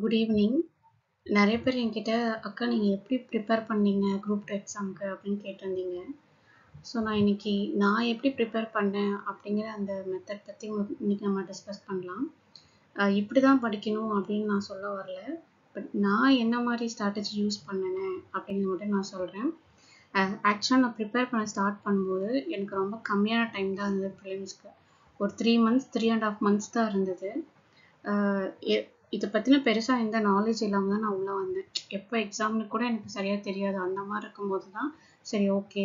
Good evening. நிறைய பேர் என்கிட்ட அக்கா நீங்கள் எப்படி ப்ரிப்பேர் பண்ணீங்க குரூப் 2 எக்ஸாமுக்கு அப்படின்னு கேட்டிருந்தீங்க. ஸோ நான் எப்படி ப்ரிப்பேர் பண்ணேன் அப்படிங்கிற அந்த மெத்தட் பற்றி உங்களுக்கு இன்னைக்கு நம்ம டிஸ்கஸ் பண்ணலாம். இப்படி தான் படிக்கணும் அப்படின்னு நான் சொல்ல வரல. பட் நான் என்ன மாதிரி ஸ்ட்ராட்டஜி யூஸ் பண்ணினேன் அப்படிங்கிறத மட்டும் நான் சொல்கிறேன். ஆக்சுவலாக நான் ப்ரிப்பேர் பண்ண ஸ்டார்ட் பண்ணும்போது எனக்கு ரொம்ப கம்மியான டைம் தான் இருந்தது ப்ரிலிம்ஸ்க்கு. ஒரு 3 months 3.5 months தான் இருந்தது. இதை பற்றின பெருசாக எந்த நாலேஜ் இல்லாமல் தான் நான் உள்ளே வந்தேன். எப்போ எக்ஸாம்னு கூட எனக்கு சரியாக தெரியாது. அந்த மாதிரி இருக்கும்போது தான் சரி ஓகே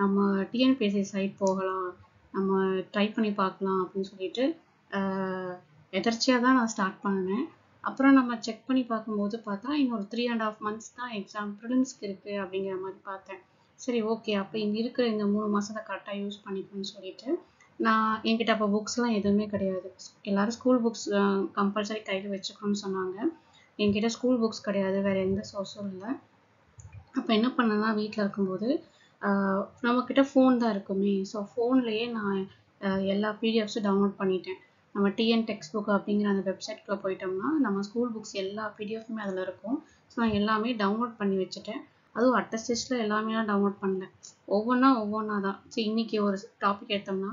நம்ம டிஎன்பிஎஸ்சி சைட் போகலாம், நம்ம ட்ரை பண்ணி பார்க்கலாம் அப்படின்னு சொல்லிட்டு எதர்ச்சியாக தான் நான் ஸ்டார்ட் பண்ணினேன். அப்புறம் நம்ம செக் பண்ணி பார்க்கும்போது பார்த்தா இன்னொரு 3.5 months தான் எக்ஸாம் ப்ரிலிம்ஸ்க்கு இருக்குது அப்படிங்கிற மாதிரி பார்த்தேன். சரி ஓகே அப்போ இங்கே இருக்கிற இந்த 3 மாதத்தை கரெக்டாக யூஸ் பண்ணிக்கணும்னு சொல்லிட்டு என்கிட்ட அப்போ புக்ஸ்லாம் எதுவுமே கிடையாது. எல்லாரும் ஸ்கூல் புக்ஸ் கம்பல்சரி கையில் வச்சுக்கணும்னு சொன்னாங்க. என்கிட்ட ஸ்கூல் புக்ஸ் கிடையாது, வேறு எந்த சோர்ஸும் இல்லை. அப்போ என்ன பண்ணேன்னா வீட்டில் இருக்கும்போது நம்மக்கிட்ட ஃபோன் தான் இருக்குமே. ஸோ ஃபோன்லேயே நான் எல்லா பிடிஎஃப்ஸும் டவுன்லோட் பண்ணிட்டேன். நம்ம டிஎன் டெக்ஸ்ட் புக் அப்படிங்கிற அந்த வெப்சைட்குள்ளே போயிட்டோம்னா நம்ம ஸ்கூல் புக்ஸ் எல்லா பிடிஎஃப்மே அதில் இருக்கும். ஸோ நான் எல்லாமே டவுன்லோட் பண்ணி வச்சுட்டேன். அதுவும் அட்டஸ்டில் எல்லாமே டவுன்லோட் பண்ணல, ஒவ்வொன்றா தான். சரி இன்னைக்கு ஒரு டாபிக் எடுத்தோம்னா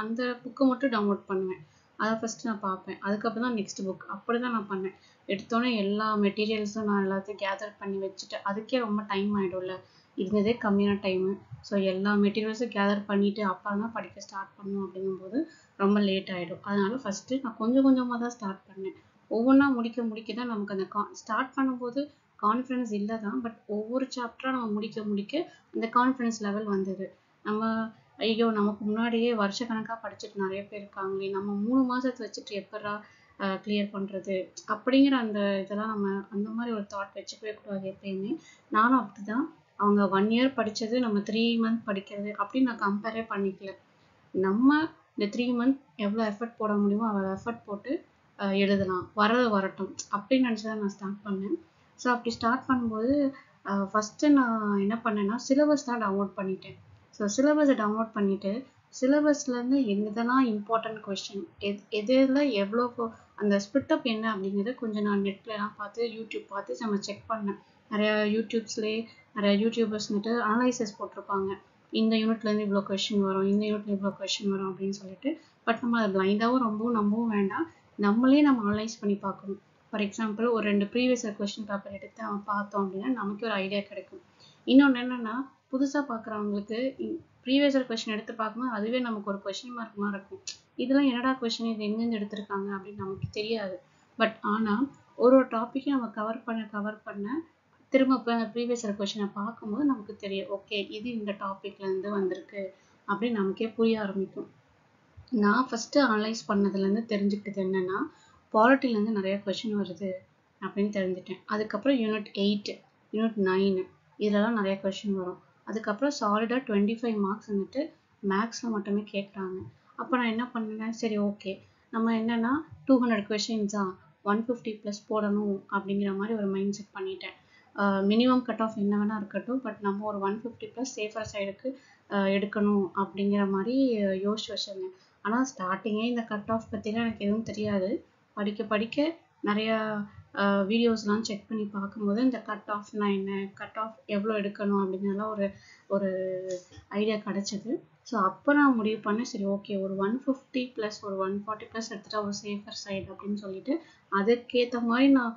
அந்த புக்கை மட்டும் டவுன்லோட் பண்ணுவேன். அதை ஃபஸ்ட்டு நான் பார்ப்பேன், அதுக்கப்புறம் தான் நெக்ஸ்ட் புக். அப்படி தான் நான் பண்ணேன். எடுத்தோன்னே எல்லா மெட்டீரியல்ஸும் நான் எல்லாத்தையும் கேதர் பண்ணி வச்சுட்டு அதுக்கே ரொம்ப டைம் ஆகிடும்ல, இருந்ததே கம்மியான டைமு. ஸோ எல்லா மெட்டீரியல்ஸும் கேதர் பண்ணிவிட்டு அப்புறம் தான் படிக்க ஸ்டார்ட் பண்ணணும் அப்படிங்கும்போது ரொம்ப லேட் ஆகிடும். அதனால் ஃபஸ்ட்டு நான் கொஞ்சம் கொஞ்சமாக தான் ஸ்டார்ட் பண்ணேன். ஒவ்வொன்றா முடிக்க தான் நமக்கு அந்த ஸ்டார்ட் பண்ணும்போது கான்ஃபிடன்ஸ் இல்லை தான். பட் ஒவ்வொரு சாப்டராக நம்ம முடிக்க அந்த கான்ஃபிடன்ஸ் லெவல் வந்தது. நம்ம ஐயோ நமக்கு முன்னாடியே வருஷக்கணக்காக படிச்சுட்டு நிறைய பேர் இருக்காங்களே, நம்ம 3 மாதத்தை வச்சுட்டு எப்படா கிளியர் பண்ணுறது அப்படிங்கிற அந்த இதெல்லாம் நம்ம அந்த மாதிரி ஒரு தாட் வச்சுக்கவே கூடாது எப்பயுமே. நானும் அப்படி தான். அவங்க 1 year படித்தது நம்ம 3 month படிக்கிறது அப்படின்னு நான் கம்பேரே பண்ணிக்கல. நம்ம இந்த 3 month எவ்வளோ எஃபர்ட் போட முடியுமோ அவ்வளோ எஃபர்ட் போட்டு எழுதலாம், வரட்டும் அப்படின்னு நினச்சி தான் நான் ஸ்டார்ட் பண்ணேன். ஸோ அப்படி ஸ்டார்ட் பண்ணும்போது ஃபஸ்ட்டு நான் என்ன பண்ணேன்னா சிலபஸ் தான் டவுன்லோட் பண்ணிட்டேன். ஸோ சிலபஸை டவுன்லோட் பண்ணிவிட்டு சிலபஸ்லேருந்து எதெல்லாம் இம்பார்ட்டன்ட் கொஸ்டின் எதில் எவ்வளோ அந்த ஸ்பிட்டப் என்ன அப்படிங்கிறத கொஞ்சம் நான் நெட்லலாம் பார்த்து யூடியூப் பார்த்து நம்ம செக் பண்ணேன். நிறையா யூடியூபர்ஸ் வந்துட்டு அனலைசஸ் போட்டிருப்பாங்க. இந்த யூனிட்லேருந்து இவ்வளோ கொஸ்டின் வரும், இந்த யூனிட்ல இவ்வளோ கொஸ்டின் வரும் அப்படின்னு சொல்லிட்டு. பட் நம்ம அதை பிளைண்டாகவும் ரொம்பவும் நம்பவும் வேண்டாம், நம்மளே நம்ம அனலைஸ் பண்ணி பார்க்கணும். ஃபார் எக்ஸாம்பிள் ஒரு 2 ப்ரீவியஸ் இயர் கொஸ்டின் பேப்பர் எடுத்து அவன் பார்த்தோம் அப்படின்னா நமக்கு ஒரு ஐடியா கிடைக்கும். இன்னொன்று என்னென்னா புதுசாக பார்க்குறவங்களுக்கு ப்ரீவியஸ் இயர் கொஸ்டின் எடுத்து பார்க்கும்போது அதுவே நமக்கு ஒரு கொஸ்டின் மார்க் மாதிரி இருக்கும். இதெல்லாம் என்னடா கொஸ்டின், இது எங்கேருந்து எடுத்திருக்காங்க அப்படின்னு நமக்கு தெரியாது. பட் ஆனால் ஒரு டாப்பிக்கையும் நம்ம கவர் பண்ண திரும்ப இப்போ அந்த ப்ரீவியஸ் இயர் கொஸ்டினை பார்க்கும்போது நமக்கு தெரியும், ஓகே இது இந்த டாப்பிக்லேருந்து வந்திருக்கு அப்படின்னு நமக்கே புரிய ஆரம்பிக்கும். நான் ஃபஸ்ட்டு அனலைஸ் பண்ணதுலேருந்து தெரிஞ்சுக்கிட்டது என்னென்னா பாலிட்டிலேருந்து நிறைய கொஷின் வருது அப்படின்னு தெரிஞ்சுட்டேன். அதுக்கப்புறம் யூனிட் 8 யூனிட் 9 இதெல்லாம் நிறைய கொஷின் வரும். அதுக்கப்புறம் சாலிடாக 25 மார்க்ஸ் வந்துட்டு மேக்ஸில் மட்டுமே கேட்குறாங்க. அப்போ நான் என்ன பண்ணேன், சரி ஓகே நம்ம என்னென்னா 200 கொஷின்ஸா 150+ போடணும் அப்படிங்கிற மாதிரி ஒரு மைண்ட் செட் பண்ணிட்டேன். மினிமம் கட் ஆஃப் என்ன வேணால் இருக்கட்டும், பட் நம்ம ஒரு 150+ சேஃபர் சைடுக்கு எடுக்கணும் அப்படிங்கிற மாதிரி யோசிச்சு வச்சுருந்தேன். ஆனால் ஸ்டார்டிங்கே இந்த கட் ஆஃப் பற்றிலாம் எனக்கு எதுவும் தெரியாது. படிக்க நிறையா வீடியோஸ்லாம் செக் பண்ணி பார்க்கும்போது இந்த கட் ஆஃப்னா என்ன, கட் ஆஃப் எவ்வளோ எடுக்கணும் அப்படிங்கிறதெல்லாம் ஒரு ஐடியா கிடச்சிது. ஸோ அப்போ நான் முடிவு பண்ணேன், சரி ஓகே ஒரு 150+ ஒரு 140+ எடுத்துகிட்டா ஒரு சேஃபர் சைடு அப்படின்னு சொல்லிட்டு அதுக்கேற்ற மாதிரி நான்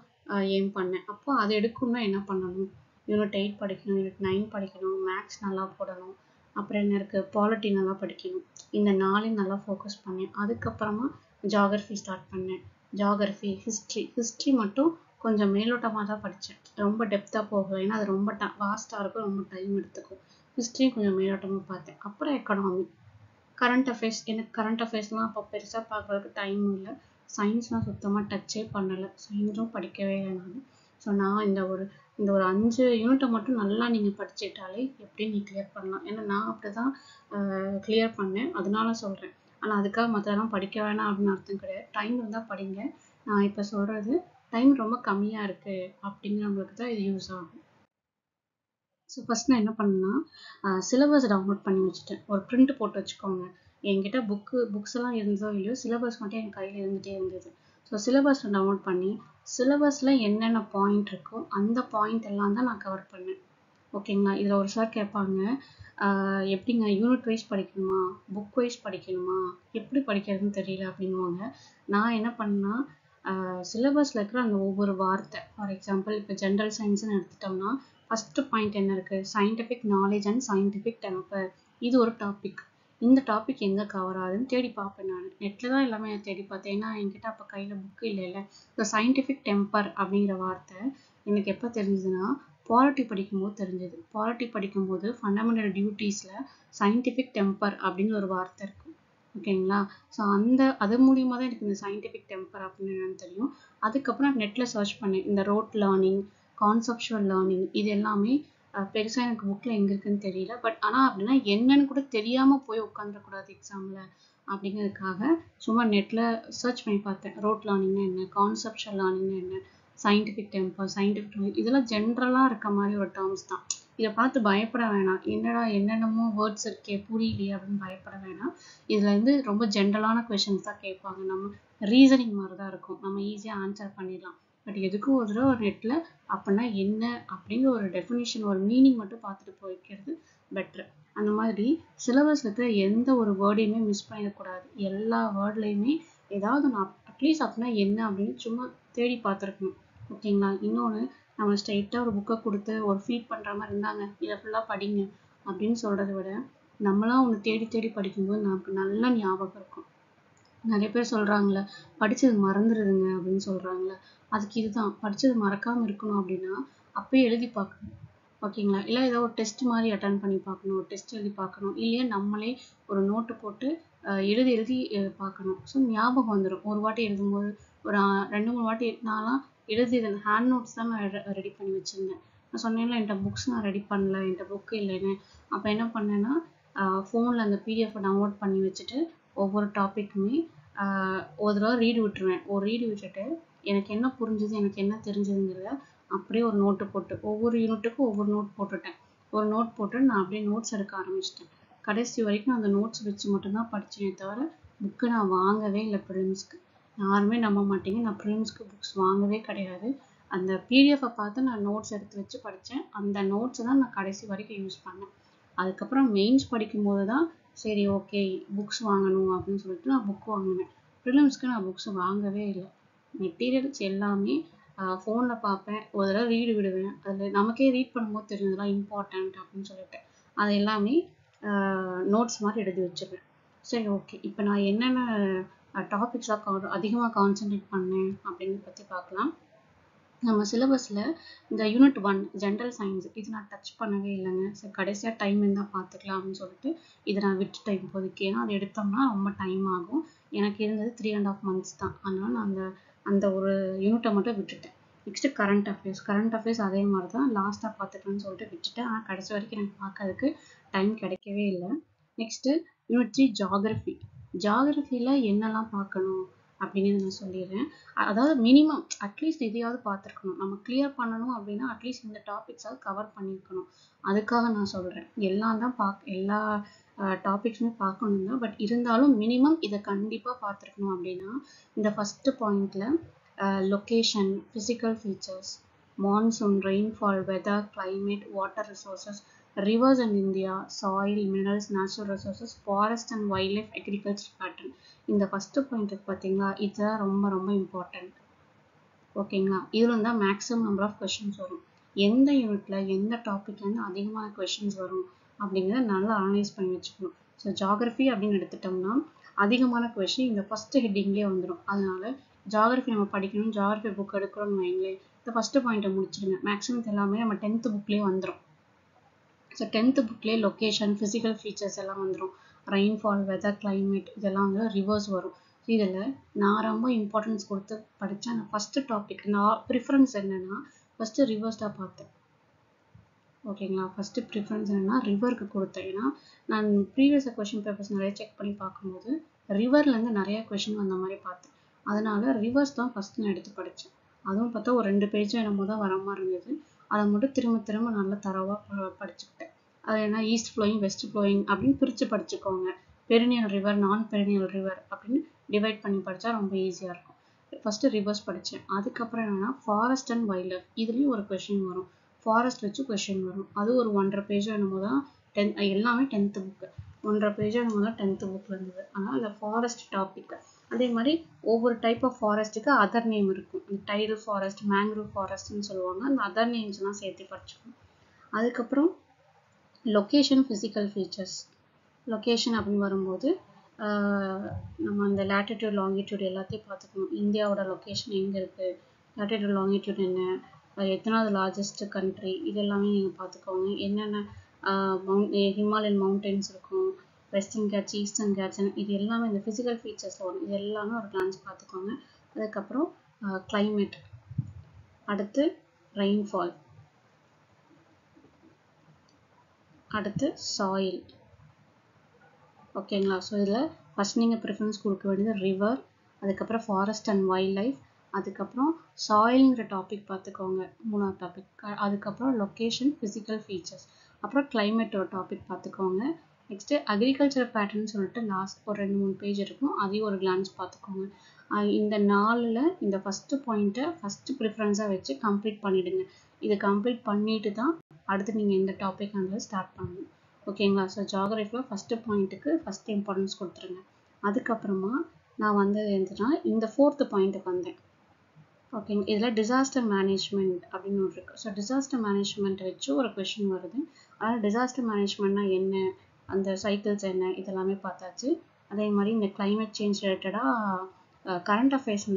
எய்ம் பண்ணேன். அப்போ அதை எடுக்கணும்னா என்ன பண்ணணும், யூனிட் 8 படிக்கணும், யூனிட் 9 படிக்கணும், மேக்ஸ் நல்லா போடணும், அப்புறம் என்ன இருக்குது பாலிட்டி நல்லா படிக்கணும். இந்த 4 நல்லா ஃபோக்கஸ் பண்ணேன். அதுக்கப்புறமா ஜியாகிரஃபி ஸ்டார்ட் பண்ணேன். ஜியாகிரஃபி ஹிஸ்ட்ரி மட்டும் கொஞ்சம் மேலோட்டமாக தான் படித்தேன், ரொம்ப டெப்த்தாக போகலை. ஏன்னா அது ரொம்ப வாஸ்ட்டாக இருக்கும், ரொம்ப டைம் எடுத்துக்கும். ஹிஸ்ட்ரியும் கொஞ்சம் மேலோட்டமாக பார்த்தேன். அப்புறம் எக்கனாமி, கரண்ட் அஃபேர்ஸ். எனக்கு கரண்ட் அஃபேர்ஸ்லாம் அப்போ பெருசாக பார்க்குறதுக்கு டைமும் இல்லை. சயின்ஸ்லாம் சுத்தமாக டச்சே பண்ணலை, சயின்ஸும் படிக்கவே இல்லை நான். ஸோ நான் இந்த ஒரு 5 யூனிட்டை மட்டும் நல்லா நீங்கள் படிச்சுக்கிட்டாலே எப்படி நீ கிளியர் பண்ணலாம். ஏன்னா நான் அப்படி தான் கிளியர் பண்ணேன், அதனால சொல்கிறேன். ஆனால் அதுக்காக மற்றதெல்லாம் படிக்க வேணாம் அப்படின்னு அர்த்தம் கிடையாது. டைம் இருந்தால் படிங்க. நான் இப்போ சொல்கிறது டைம் ரொம்ப கம்மியாக இருக்குது அப்படிங்கிறவங்களுக்கு தான் இது யூஸ் ஆகும். ஸோ ஃபஸ்ட் நான் என்ன பண்ணேன்னா சிலபஸ் டவுன்லோட் பண்ணி வச்சுட்டேன். ஒரு பிரிண்ட் போட்டு வச்சுக்கோங்க. என்கிட்ட புக்ஸ் எல்லாம் இருந்ததோ இல்லையோ சிலபஸ் மட்டும் என் கையில் இருந்துகிட்டே இருந்தது. ஸோ சிலபஸில் டவுன்லோட் பண்ணி சிலபஸில் என்னென்ன பாயிண்ட் இருக்கோ அந்த பாயிண்ட் எல்லாம் தான் நான் கவர் பண்ணேன். ஓகேங்களா. இதில் ஒரு சார் கேட்பாங்க, எப்படிங்க யூனிட் வைஸ் படிக்கணுமா, புக் வைஸ் படிக்கணுமா, எப்படி படிக்கிறதுன்னு தெரியல அப்படிங்குவாங்க. நான் என்ன பண்ணேன்னா, சிலபஸில் இருக்கிற அந்த ஒவ்வொரு வார்த்தை, ஃபார் எக்ஸாம்பிள் இப்போ ஜென்ரல் சயின்ஸ்னு எடுத்துட்டோம்னா ஃபஸ்ட்டு பாயிண்ட் என்ன இருக்குது, scientific knowledge and scientific temper. இது ஒரு டாபிக். இந்த டாபிக் எங்கே கவர் ஆகுதுன்னு தேடி பார்ப்பேன். நான் நெட்டில் தான் எல்லாமே தேடி பார்த்தேன். ஏன்னா என்கிட்ட அப்போ கையில் புக்கு இல்லைல்ல. இந்த சயின்டிஃபிக் டெம்பர் அப்படிங்கிற வார்த்தை எனக்கு எப்போ தெரிஞ்சதுன்னா பாலிட்டி படிக்கும்போது தெரிஞ்சது. பாலிட்டி படிக்கும்போது ஃபண்டமெண்டல் டியூட்டிஸில் சயின்டிஃபிக் டெம்பர் அப்படின்னு ஒரு வார்த்தை இருக்கும். ஓகேங்களா. ஸோ அது மூலியமாக தான் எனக்கு இந்த சயின்டிஃபிக் டெம்பர் அப்படின்னு என்னன்னு தெரியும். அதுக்கப்புறம் நெட்டில் சர்ச் பண்ணேன். இந்த ரோட் லேர்னிங், கான்செப்சுவல் லேர்னிங், இது எல்லாமே பெருசாக எனக்கு புக்கில் எங்கே இருக்குன்னு தெரியல. பட் ஆனால் அப்படின்னா என்னன்னு கூட தெரியாமல் போய் உட்காந்துடக்கூடாது எக்ஸாமில் அப்படிங்கிறதுக்காக சும்மா நெட்டில் சர்ச் பண்ணி பார்த்தேன். ரோட் லேர்னிங்னா என்ன, கான்செப்சுவல் லேர்னிங்னா என்ன, சயின்டிஃபிக் டெம்பர், சயின்டிஃபிக், இதெல்லாம் ஜென்ரலாக இருக்க மாதிரி ஒரு டேர்ம்ஸ் தான். இதை பார்த்து பயப்பட வேணாம். என்னடா என்னென்னமோ வேர்ட்ஸ் இருக்கே புரியலையே அப்படின்னு பயப்பட வேணாம். இதில் வந்து ரொம்ப ஜென்ரலான கொஷின்ஸ் தான் கேட்பாங்க. நம்ம ரீசனிங் மாதிரி தான் இருக்கும். நம்ம ஈஸியாக ஆன்சர் பண்ணிடலாம். பட் எதுக்கும் ஒரு தடவை ஒரு நெட்டில் அப்படின்னா என்ன அப்படிங்கிற ஒரு டெஃபினிஷன், ஒரு மீனிங் மட்டும் பார்த்துட்டு போய்க்கிறது பெட்ரு. அந்த மாதிரி சிலபஸ் இருக்கிற எந்த ஒரு வேர்டையுமே மிஸ் பண்ணிடக்கூடாது. எல்லா வேர்ட்லையுமே ஏதாவது ஒன்று அட்லீஸ்ட் அப்படின்னா என்ன அப்படின்னு சும்மா தேடி பார்த்துருக்கணும். ஓகேங்களா. இன்னொன்று, நம்ம ஸ்ட்ரெயிட்டாக ஒரு புக்கை கொடுத்து ஒரு ஃபீட் பண்ணுற மாதிரி இருந்தாங்க இதை ஃபுல்லாக படிங்க அப்படின்னு சொல்கிறத விட நம்மளாம் ஒன்று தேடி தேடி படிக்கும்போது நமக்கு நல்ல ஞாபகம் இருக்கும். நிறைய பேர் சொல்கிறாங்களே படித்தது மறந்துடுதுங்க அப்படின்னு சொல்கிறாங்களே, அதுக்கு இதுதான், படித்தது மறக்காமல் இருக்கணும் அப்படின்னா அப்பயே எழுதி பார்க்கணும். ஓகேங்களா. இல்லை ஏதோ ஒரு டெஸ்ட் மாதிரி அட்டன் பண்ணி பார்க்கணும், ஒரு டெஸ்ட் எழுதி பார்க்கணும். இல்லையா நம்மளே ஒரு நோட்டு போட்டு எழுதி எழுதி பார்க்கணும். ஸோ ஞாபகம் வந்துடும். ஒரு வாட்டி எழுதும்போது ஒரு 2-3 வாட்டி நான்லாம் எழுதி ஹேண்ட் நோட்ஸ் தான் நான் ரெடி பண்ணி வச்சுருந்தேன். நான் சொன்னேன்ல என்கிட்ட புக்ஸ் நான் ரெடி பண்ணல, என்கிட்ட புக்கு இல்லைன்னு. அப்போ என்ன பண்ணேன்னா ஃபோனில் அந்த பிடிஎஃப் டவுன்லோட் பண்ணி வச்சுட்டு ஒவ்வொரு டாப்பிக்குமே ஒரு தடவை ரீடு விட்டுருவேன். ஒரு ரீடு விட்டுட்டு எனக்கு என்ன புரிஞ்சுது, எனக்கு என்ன தெரிஞ்சதுங்கிறத அப்படியே ஒரு நோட்டு போட்டு ஒவ்வொரு யூனிட்டுக்கும் ஒவ்வொரு நோட் போட்டுட்டேன். ஒரு நோட் போட்டு நான் அப்படியே நோட்ஸ் எடுக்க ஆரம்பிச்சிட்டேன். கடைசி வரைக்கும் நான் அந்த நோட்ஸ் வச்சு மட்டும்தான் படித்தேனே தவிர புக்கு நான் வாங்கவே இல்லை. ப்ரிலிம்ஸ்க்கு யாருமே நம்ப மாட்டீங்க, நான் ப்ரிலிம்ஸ்க்கு புக்ஸ் வாங்கவே கிடையாது. அந்த பிடிஎஃப்பை பார்த்து நான் நோட்ஸ் எடுத்து வச்சு படித்தேன். அந்த நோட்ஸை தான் நான் கடைசி வரைக்கும் யூஸ் பண்ணேன். அதுக்கப்புறம் மெயின்ஸ் படிக்கும்போது தான் சரி ஓகே புக்ஸ் வாங்கணும் அப்படின்னு சொல்லிட்டு நான் புக் வாங்கினேன். ப்ரிலிம்ஸ்க்கு நான் புக்ஸ் வாங்கவே இல்லை. மெட்டீரியல்ஸ் எல்லாமே ஃபோனில் பார்ப்பேன், ஒரு தடவை ரீடு விடுவேன். அதில் நமக்கே ரீட் பண்ணும்போது தெரியும் இதெல்லாம் இம்பார்ட்டண்ட் அப்படின்னு சொல்லிட்டு அது எல்லாமே நோட்ஸ் மாதிரி எழுதி வச்சிருவேன். சரி ஓகே, இப்போ நான் என்னென்ன டாபிக்ஸாக அதிகமாக கான்சென்ட்ரேட் பண்ணேன் அப்படின்னு பற்றி பார்க்கலாம். நம்ம சிலபஸில் இந்த யூனிட் 1 ஜென்ரல் சயின்ஸ் இது நான் டச் பண்ணவே இல்லைங்க. சரி கடைசியாக டைம் இருந்தால் பார்த்துக்கலாம் அப்படின்னு சொல்லிட்டு இதை நான் விட்டுட்டேன் இப்போதைக்கு. ஏன்னா அது எடுத்தோம்னா ரொம்ப டைம் ஆகும். எனக்கு இருந்தது 3.5 months தான். அதனால நான் அந்த ஒரு யூனிட்டை மட்டும் விட்டுட்டேன். நெக்ஸ்ட்டு கரண்ட் அஃபேர்ஸ் அதே மாதிரி தான் லாஸ்ட்டாக பார்த்துக்கலாம்னு சொல்லிட்டு விட்டுட்டேன். ஆனால் கடைசி வரைக்கும் எனக்கு பார்க்கறதுக்கு டைம் கிடைக்கவே இல்லை. நெக்ஸ்ட்டு யூனிட் 3 ஜாகிரஃபியில் என்னெல்லாம் பார்க்கணும் அப்படின்னு நான் சொல்லிடுறேன். அதாவது மினிமம் அட்லீஸ்ட் இதையாவது பார்த்துருக்கணும். நம்ம கிளியர் பண்ணணும் அப்படின்னா அட்லீஸ்ட் இந்த டாபிக்ஸாவது கவர் பண்ணியிருக்கணும். அதுக்காக நான் சொல்கிறேன். எல்லாம் தான் எல்லா டாபிக்ஸுமே பார்க்கணும் தான். பட் இருந்தாலும் மினிமம் இதை கண்டிப்பாக பார்த்துருக்கணும். அப்படின்னா இந்த ஃபஸ்ட்டு பாயிண்டில் location, physical features, monsoon, rainfall, weather, climate, water resources, rivers in India, soil, minerals, natural resources, forest and wildlife, agriculture pattern. இந்த ஃபஸ்ட்டு பாயிண்ட் பார்த்தீங்களா, இதுதான் ரொம்ப ரொம்ப இம்பார்ட்டன்ட். ஓகேங்களா. இதில் தான் மேக்ஸிமம் நம்பர் ஆஃப் கொஷின்ஸ் வரும். எந்த யூனிட்டில் எந்த டாப்பிக்லேருந்து அதிகமான கொஷின்ஸ் வரும் அப்படிங்கிறத நல்லா அனலைஸ் பண்ணி வச்சுக்கணும். ஸோ ஜாகிரஃபி அப்படின்னு எடுத்துட்டோம்னா அதிகமான கொஷின் இந்த ஃபஸ்ட்டு ஹெட்டிங்லேயே வந்துடும். அதனால ஜாகிரஃபி நம்ம படிக்கணும், ஜாகிரஃபி புக் எடுக்கிறோம்னு வைங்களேன், இந்த ஃபஸ்ட்டு பாயிண்ட்டை முடிச்சிடுங்க. மேக்ஸிமம் எல்லாமே நம்ம 10th புக்லேயே வந்துடும். ஸோ 10th புக்லேயே லொக்கேஷன், ஃபிசிக்கல் ஃபீச்சர்ஸ் எல்லாம் வந்துடும். ரெயின்ஃபால், வெதர், கிளைமேட் இதெல்லாம் வந்து ரிவர்ஸ் வரும். இதில் நான் ரொம்ப இம்பார்ட்டன்ஸ் கொடுத்து படித்தேன். நான் ஃபஸ்ட்டு டாபிக் நான் ப்ரிஃபரன்ஸ் என்னென்னா ஃபஸ்ட்டு ரிவர்ஸ் தான் பார்த்தேன். ஓகேங்களா. ஃபஸ்ட்டு ப்ரிஃபரன்ஸ் என்னென்னா ரிவருக்கு கொடுத்தேன். ஏன்னா நான் ப்ரீவியஸ் கொஷின் பேப்பர்ஸ் நிறைய செக் பண்ணி பார்க்கும்போது ரிவர்லேருந்து நிறையா கொஷின் வந்த மாதிரி பார்த்தேன். அதனால் ரிவர்ஸ் தான் ஃபஸ்ட்டு நான் எடுத்து படித்தேன். அதுவும் பார்த்தா ஒரு 2 பேஜும் என்னமோ தான் வர மாதிரி இருந்தது. அதை மட்டும் திரும்ப திரும்ப நல்லா தரவாக படிச்சுக்கிட்டேன். அது என்ன ஈஸ்ட் ஃப்ளோயிங், வெஸ்ட் ஃப்ளோயிங் அப்படின்னு பிரித்து படிச்சுக்கோங்க. பெரினியல் ரிவர் நான் பெரினியல் ரிவர் அப்படின்னு டிவைட் பண்ணி படித்தா ரொம்ப ஈஸியாக இருக்கும். ஃபஸ்ட்டு ரிவர்ஸ் படித்தேன். அதுக்கப்புறம் என்னென்னா ஃபாரஸ்ட் அண்ட் வைல்ட் லைஃப், இதுலேயும் ஒரு கொஷின் வரும். ஃபாரஸ்ட் வச்சு கொஷின் வரும். அது ஒரு 1.5 பேஜ் என்னமோ தான் எல்லாமே 10th புக்கு 1.5 பேஜ் என்னமோ தான் 10th புக்கில் இருந்தது. ஆனால் அந்த ஃபாரஸ்ட் டாபிக் அதே மாதிரி ஒவ்வொரு டைப் ஆஃப் ஃபாரஸ்ட்டுக்கு அதர் நேம் இருக்கும். டைடல் ஃபாரஸ்ட், மேங்க்ரூவ் ஃபாரஸ்ட்னு சொல்லுவாங்க. அந்த அதர் நேம்ஸ்லாம் சேர்த்து படிச்சுக்கணும். அதுக்கப்புறம் லொக்கேஷன், ஃபிசிக்கல் ஃபீச்சர்ஸ். லொக்கேஷன் அப்படின்னு வரும்போது நம்ம அந்த லேட்டிடியூட் லாங்கிடியூட் எல்லாத்தையும் பார்த்துக்கணும். இந்தியாவோட லொக்கேஷன் எங்கே இருக்குது, லேட்டிடியூட் லாங்கிடியூட் என்ன, எத்தனாவது லார்ஜஸ்ட் கண்ட்ரி, இது எல்லாமே நீங்கள் பார்த்துக்கோங்க. என்னென்ன ஹிமாலயன் மவுண்டன்ஸ் இருக்கும், வெஸ்டர்ன் கேட்ஸ், ஈஸ்டர்ன் கேட்ஸ், இது எல்லாமே இந்த ஃபிசிக்கல் ஃபீச்சர்ஸ் வரும். இது எல்லாமே ஒரு கிளான்ஸ் பார்த்துக்கோங்க. அதுக்கப்புறம் கிளைமேட், அடுத்து ரெயின்ஃபால், அடுத்து சாயில். ஓகேங்களா? ஸோ இதில் ஃபஸ்ட் நீங்கள் ப்ரிஃபரன்ஸ் கொடுக்க வேண்டியது ரிவர், அதுக்கப்புறம் ஃபாரஸ்ட் அண்ட் வைல்ட் லைஃப், அதுக்கப்புறம் சாயில்ங்கிற டாபிக் பார்த்துக்கோங்க 3வது டாபிக். அதுக்கப்புறம் லொக்கேஷன், ஃபிசிக்கல் ஃபீச்சர்ஸ், அப்புறம் கிளைமேட்டோட டாபிக் பார்த்துக்கோங்க. நெக்ஸ்ட்டு அக்ரிகல்ச்சர் பேட்டர்ன் சொல்லிட்டு லாஸ்ட் ஒரு 2-3 பேஜ் இருக்கும். அதையும் ஒரு கிளான்ஸ் பார்த்துக்கோங்க. இந்த 4ல் இந்த ஃபஸ்ட்டு பாயிண்ட்டை ஃபஸ்ட்டு ப்ரிஃபரன்ஸாக வச்சு கம்ப்ளீட் பண்ணிவிடுங்க. இது கம்ப்ளீட் பண்ணிட்டு தான் அடுத்து நீங்கள் இந்த டாபிக் வந்து ஸ்டார்ட் பண்ணணும். ஓகேங்களா? ஸோ ஜியாகிரஃபியில் ஃபஸ்ட்டு பாயிண்ட்டுக்கு ஃபஸ்ட்டு இம்பார்ட்டன்ஸ் கொடுத்துருங்க. அதுக்கப்புறமா நான் வந்தது எதுனா இந்த 4th பாயிண்ட்டுக்கு வந்தேன். ஓகேங்க, இதில் டிசாஸ்டர் மேனேஜ்மெண்ட் அப்படின்னு ஒன்று இருக்குது. ஸோ டிசாஸ்டர் மேனேஜ்மெண்ட் வச்சு ஒரு கொஷின் வருது. அதனால் டிசாஸ்டர் மேனேஜ்மெண்ட்னா என்ன, அந்த சைக்கிள்ஸ் என்ன, இதெல்லாமே பார்த்தாச்சு. அதே மாதிரி இந்த கிளைமேட் சேஞ்ச் ரிலேட்டடாக கரண்ட் அஃபேர்ஸ்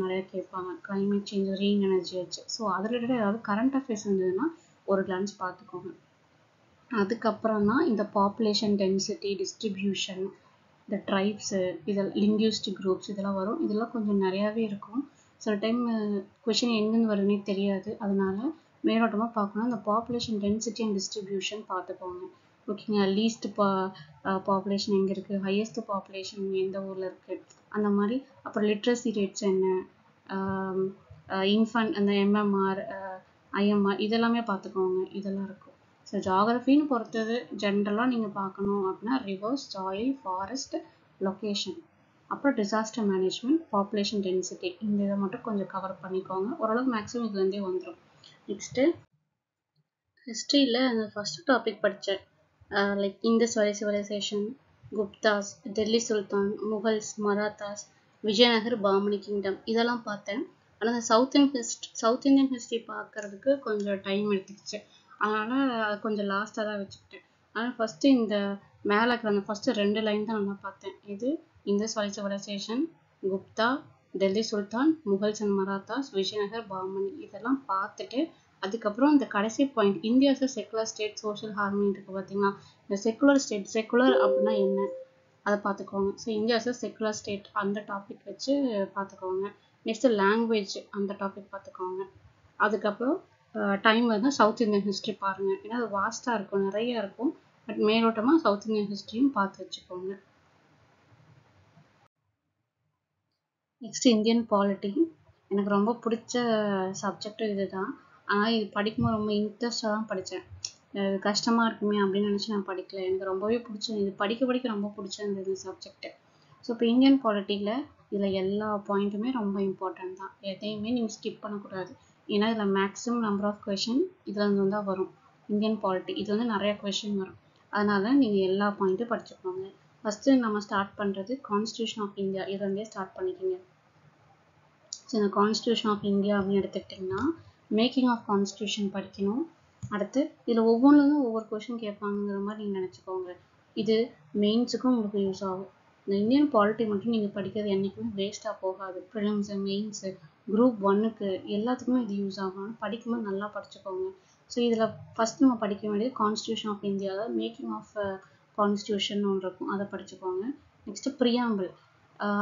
நிறைய கேட்பாங்க. கிளைமேட் சேஞ்ச், ரீன் எனர்ஜி வச்சு. ஸோ அது ரிலேட்டடாக ஏதாவது கரண்ட் அஃபேர்ஸ் இருந்ததுன்னா ஒரு கிளான்ஸ் பார்த்துக்கோங்க. அதுக்கப்புறம் தான் இந்த பாப்புலேஷன் டென்சிட்டி, டிஸ்ட்ரிபியூஷன், இந்த ட்ரைப்ஸு, இதில் லிங்குவிஸ்டிக் குரூப்ஸ் இதெல்லாம் வரும். இதெல்லாம் கொஞ்சம் நிறையாவே இருக்கும். சில டைம் கொஷின் எங்கேருந்து வருதுன்னே தெரியாது. அதனால மேலோட்டமாக பார்க்கணும். இந்த பாப்புலேஷன் டென்சிட்டி அண்ட் டிஸ்ட்ரிபியூஷன் பார்த்துக்கோங்க. ஓகேங்க, லீஸ்ட் பாப்புலேஷன் எங்கே இருக்குது, ஹையஸ்ட் பாப்புலேஷன் எந்த ஊரில் இருக்குது, அந்த மாதிரி. அப்புறம் லிட்ரஸி ரேட்ஸ் என்ன, இன்ஃபண்ட், அந்த எம்எம்ஆர், ஐஎம்ஆர், இதெல்லாமே பார்த்துக்கோங்க. இதெல்லாம் இருக்கும். ஸோ ஜியாகிரஃபின்னு பொறுத்தது ஜென்ரலாக நீங்கள் பார்க்கணும் அப்படின்னா ரிவர்ஸ், சாயில், ஃபாரஸ்ட், லொக்கேஷன், அப்புறம் டிசாஸ்டர் மேனேஜ்மெண்ட், பாப்புலேஷன் டென்சிட்டி, இந்த இதை மட்டும் கொஞ்சம் கவர் பண்ணிக்கோங்க. ஓரளவுக்கு மேக்ஸிமம் இதுலேருந்தே வந்துடும். நெக்ஸ்ட்டு ஹிஸ்ட்ரியில் அந்த ஃபஸ்ட்டு டாபிக் படித்தேன். Like Indies Valley civilisation, Guptas, Delhi sultan, Mughals, Marathas, Vijayanagar, Bahmani kingdom, இதெல்லாம் பார்த்தேன். ஆனால் அந்த சவுத் இந்தியன் ஹிஸ்ட்ரி பார்க்கறதுக்கு கொஞ்சம் டைம் எடுத்துக்கிச்சு. அதனால் அதை கொஞ்சம் லாஸ்ட்டாக தான் வச்சுக்கிட்டேன். ஆனால் ஃபஸ்ட்டு இந்த மேலே இருக்கிற அந்த ஃபஸ்ட்டு 2 லைன் தான் நான் பார்த்தேன். இது Indus Valley civilisation, Gupta, Delhi sultan, Mughals and Marathas, Vijayanagar, Bahmani, இதெல்லாம் பார்த்துட்டு அதுக்கப்புறம் இந்த கடைசி point India is secular state, social harmony இருக்குது பார்த்தீங்களா. இந்த செக்குலர் ஸ்டேட், செக்குலர் அப்படின்னா என்ன அதை பார்த்துக்கோங்க. So India is secular state அந்த டாபிக் வச்சு பார்த்துக்கோங்க. நெக்ஸ்ட்டு லாங்குவேஜ் அந்த டாபிக் பார்த்துக்கோங்க. அதுக்கப்புறம் டைம் வந்து சவுத் இந்தியன் ஹிஸ்ட்ரி பாருங்கள். ஏன்னா அது வாஸ்ட்டாக இருக்கும், நிறைய இருக்கும். பட் மேலோட்டமாக சவுத் இந்தியன் ஹிஸ்ட்ரியும் பார்த்து வச்சுக்கோங்க. Next Indian polity. எனக்கு ரொம்ப பிடிச்ச சப்ஜெக்டும் இது தான். ஆனால் இது படிக்கும்போது ரொம்ப இன்ட்ரெஸ்டாக தான் படித்தேன். கஷ்டமாக இருக்குமே அப்படின்னு நினச்சி நான் படிக்கல. எனக்கு ரொம்பவே பிடிச்சது, இது படிக்க ரொம்ப பிடிச்சிருந்தது இந்த சப்ஜெக்ட்டு. ஸோ இப்போ இந்தியன் பாலிட்டியில் இதில் எல்லா பாயிண்ட்டுமே ரொம்ப இம்பார்ட்டன்ட் தான். எதையுமே நீங்கள் ஸ்கிப் பண்ணக்கூடாது. ஏன்னா இதில் மேக்ஸிமம் நம்பர் ஆஃப் கொஷின் இதில் இருந்து தான் வரும். இந்தியன் பாலிட்டி இது வந்து நிறைய கொஷின் வரும். அதனால் நீங்கள் எல்லா பாயிண்ட்டும் படிச்சுக்கோங்க. ஃபஸ்ட்டு நம்ம ஸ்டார்ட் பண்ணுறது கான்ஸ்டியூஷன் ஆஃப் இந்தியா, இதுலேருந்தே ஸ்டார்ட் பண்ணிக்கோங்க. ஸோ இந்த கான்ஸ்டியூஷன் ஆஃப் இந்தியா அப்படின்னு எடுத்துக்கிட்டிங்கன்னா மேக்கிங் ஆஃப் கான்ஸ்டியூஷன் படிக்கணும். அடுத்து இதில் ஒவ்வொன்றும் ஒவ்வொரு கொஷின் கேட்பாங்கிற மாதிரி நீங்கள் நினச்சிக்கோங்க. இது மெயின்ஸுக்கும் உங்களுக்கு யூஸ் ஆகும். இந்த இந்தியன் பாலிட்டி மட்டும் நீங்கள் படிக்கிறது என்றைக்குமே வேஸ்ட்டாக போகாது. ப்ரிலிம்ஸு, மெயின்ஸு, குரூப் 1க்கு எல்லாத்துக்குமே இது யூஸ் ஆகும். படிக்கும்போது நல்லா படிச்சுக்கோங்க. ஸோ இதில் ஃபஸ்ட் நம்ம படிக்க வேண்டியது கான்ஸ்டியூஷன் ஆஃப் இந்தியா, அதாவது மேக்கிங் ஆஃப் கான்ஸ்டியூஷன் ஒன்று இருக்கும், அதை படிச்சுக்கோங்க. நெக்ஸ்ட்டு ப்ரியாம்பிள்,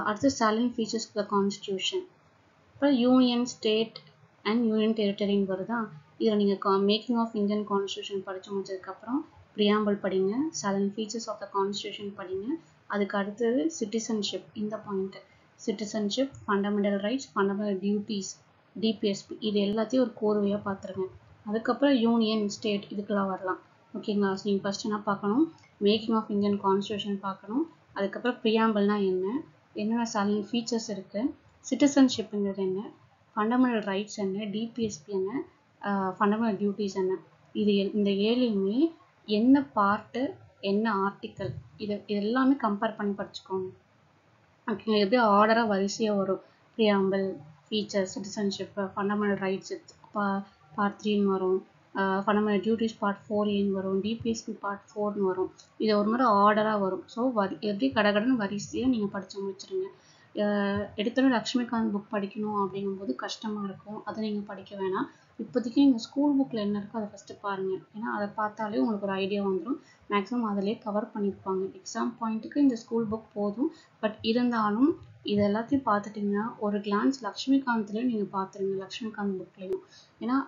அடுத்து சாலின் ஃபீச்சர்ஸ் ஆஃப் த கான்ஸ்டியூஷன், அப்புறம் யூனியன், ஸ்டேட் அண்ட் யூனியன் டெரிட்டரின்னு வருதா. இதில் நீங்கள் மேக்கிங் ஆஃப் இந்தியன் கான்ஸ்டியூஷன் படித்து முடிச்சதுக்கப்புறம் ப்ரியாம்பிள் படிங்க, salient features of the constitution படிங்க. அதுக்கு அடுத்தது சிட்டிசன்ஷிப், இந்த point citizenship, fundamental rights, fundamental duties, DPSP, இது எல்லாத்தையும் ஒரு கோர்வையாக பார்த்துருங்க. அதுக்கப்புறம் யூனியன், ஸ்டேட் இதுக்கெல்லாம் வரலாம். ஓகேங்களா. ஸோ நீங்கள் ஃபஸ்ட் என்ன பார்க்கணும், மேக்கிங் ஆஃப் இந்தியன் கான்ஸ்டியூஷன் பார்க்கணும், அதுக்கப்புறம் ப்ரியாம்பிள்னா என்ன, என்னென்ன சலன் ஃபீச்சர்ஸ் இருக்குது, சிட்டிசன்ஷிப்புங்கிறது என்ன, ஃபண்டமெண்டல் ரைட்ஸ் என்ன, டிபிஎஸ்பி என்ன, ஃபண்டமெண்டல் டியூட்டிஸ் என்ன, இந்த ஏழையுமே என்ன பார்ட்டு என்ன ஆர்டிக்கல் இது எல்லாமே கம்பேர் பண்ணி படிச்சுக்கோங்க. ஓகேங்களா? எப்படி ஆர்டராக வரிசையாக வரும், preamble, feature, citizenship, fundamental rights part 3ன்னு வரும், ஃபண்டமெண்டல் டியூட்டிஸ் பார்ட் 4A வரும், டிபிஎஸ்பி பார்ட் 4ன்னு வரும். இது ஒரு மாதிரி ஆர்டராக வரும். ஸோ எப்படி கடகடன்னு வரிசையாக நீங்கள் படித்து முடிச்சிருங்க. எடுத்தோடனே லக்ஷ்மிகாந்த் புக் படிக்கணும் அப்படிங்கும்போது கஷ்டமாக இருக்கும், அதை நீங்கள் படிக்க வேணாம். இப்போதைக்கு நீங்கள் ஸ்கூல் புக்கில் என்ன இருக்கோ அதை ஃபஸ்ட்டு பாருங்கள். ஏன்னா அதை பார்த்தாலே உங்களுக்கு ஒரு ஐடியா வந்துடும். மேக்ஸிமம் அதிலே கவர் பண்ணியிருப்பாங்க. எக்ஸாம் பாயிண்ட்டுக்கு இந்த ஸ்கூல் புக் போதும். பட் இருந்தாலும் இது எல்லாத்தையும் பார்த்துட்டிங்கன்னா ஒரு கிளான்ஸ் லக்ஷ்மிகாந்த்லேயும் நீங்கள் பார்த்துருங்க, லக்ஷ்மிகாந்த் புக்லேயும். ஏன்னா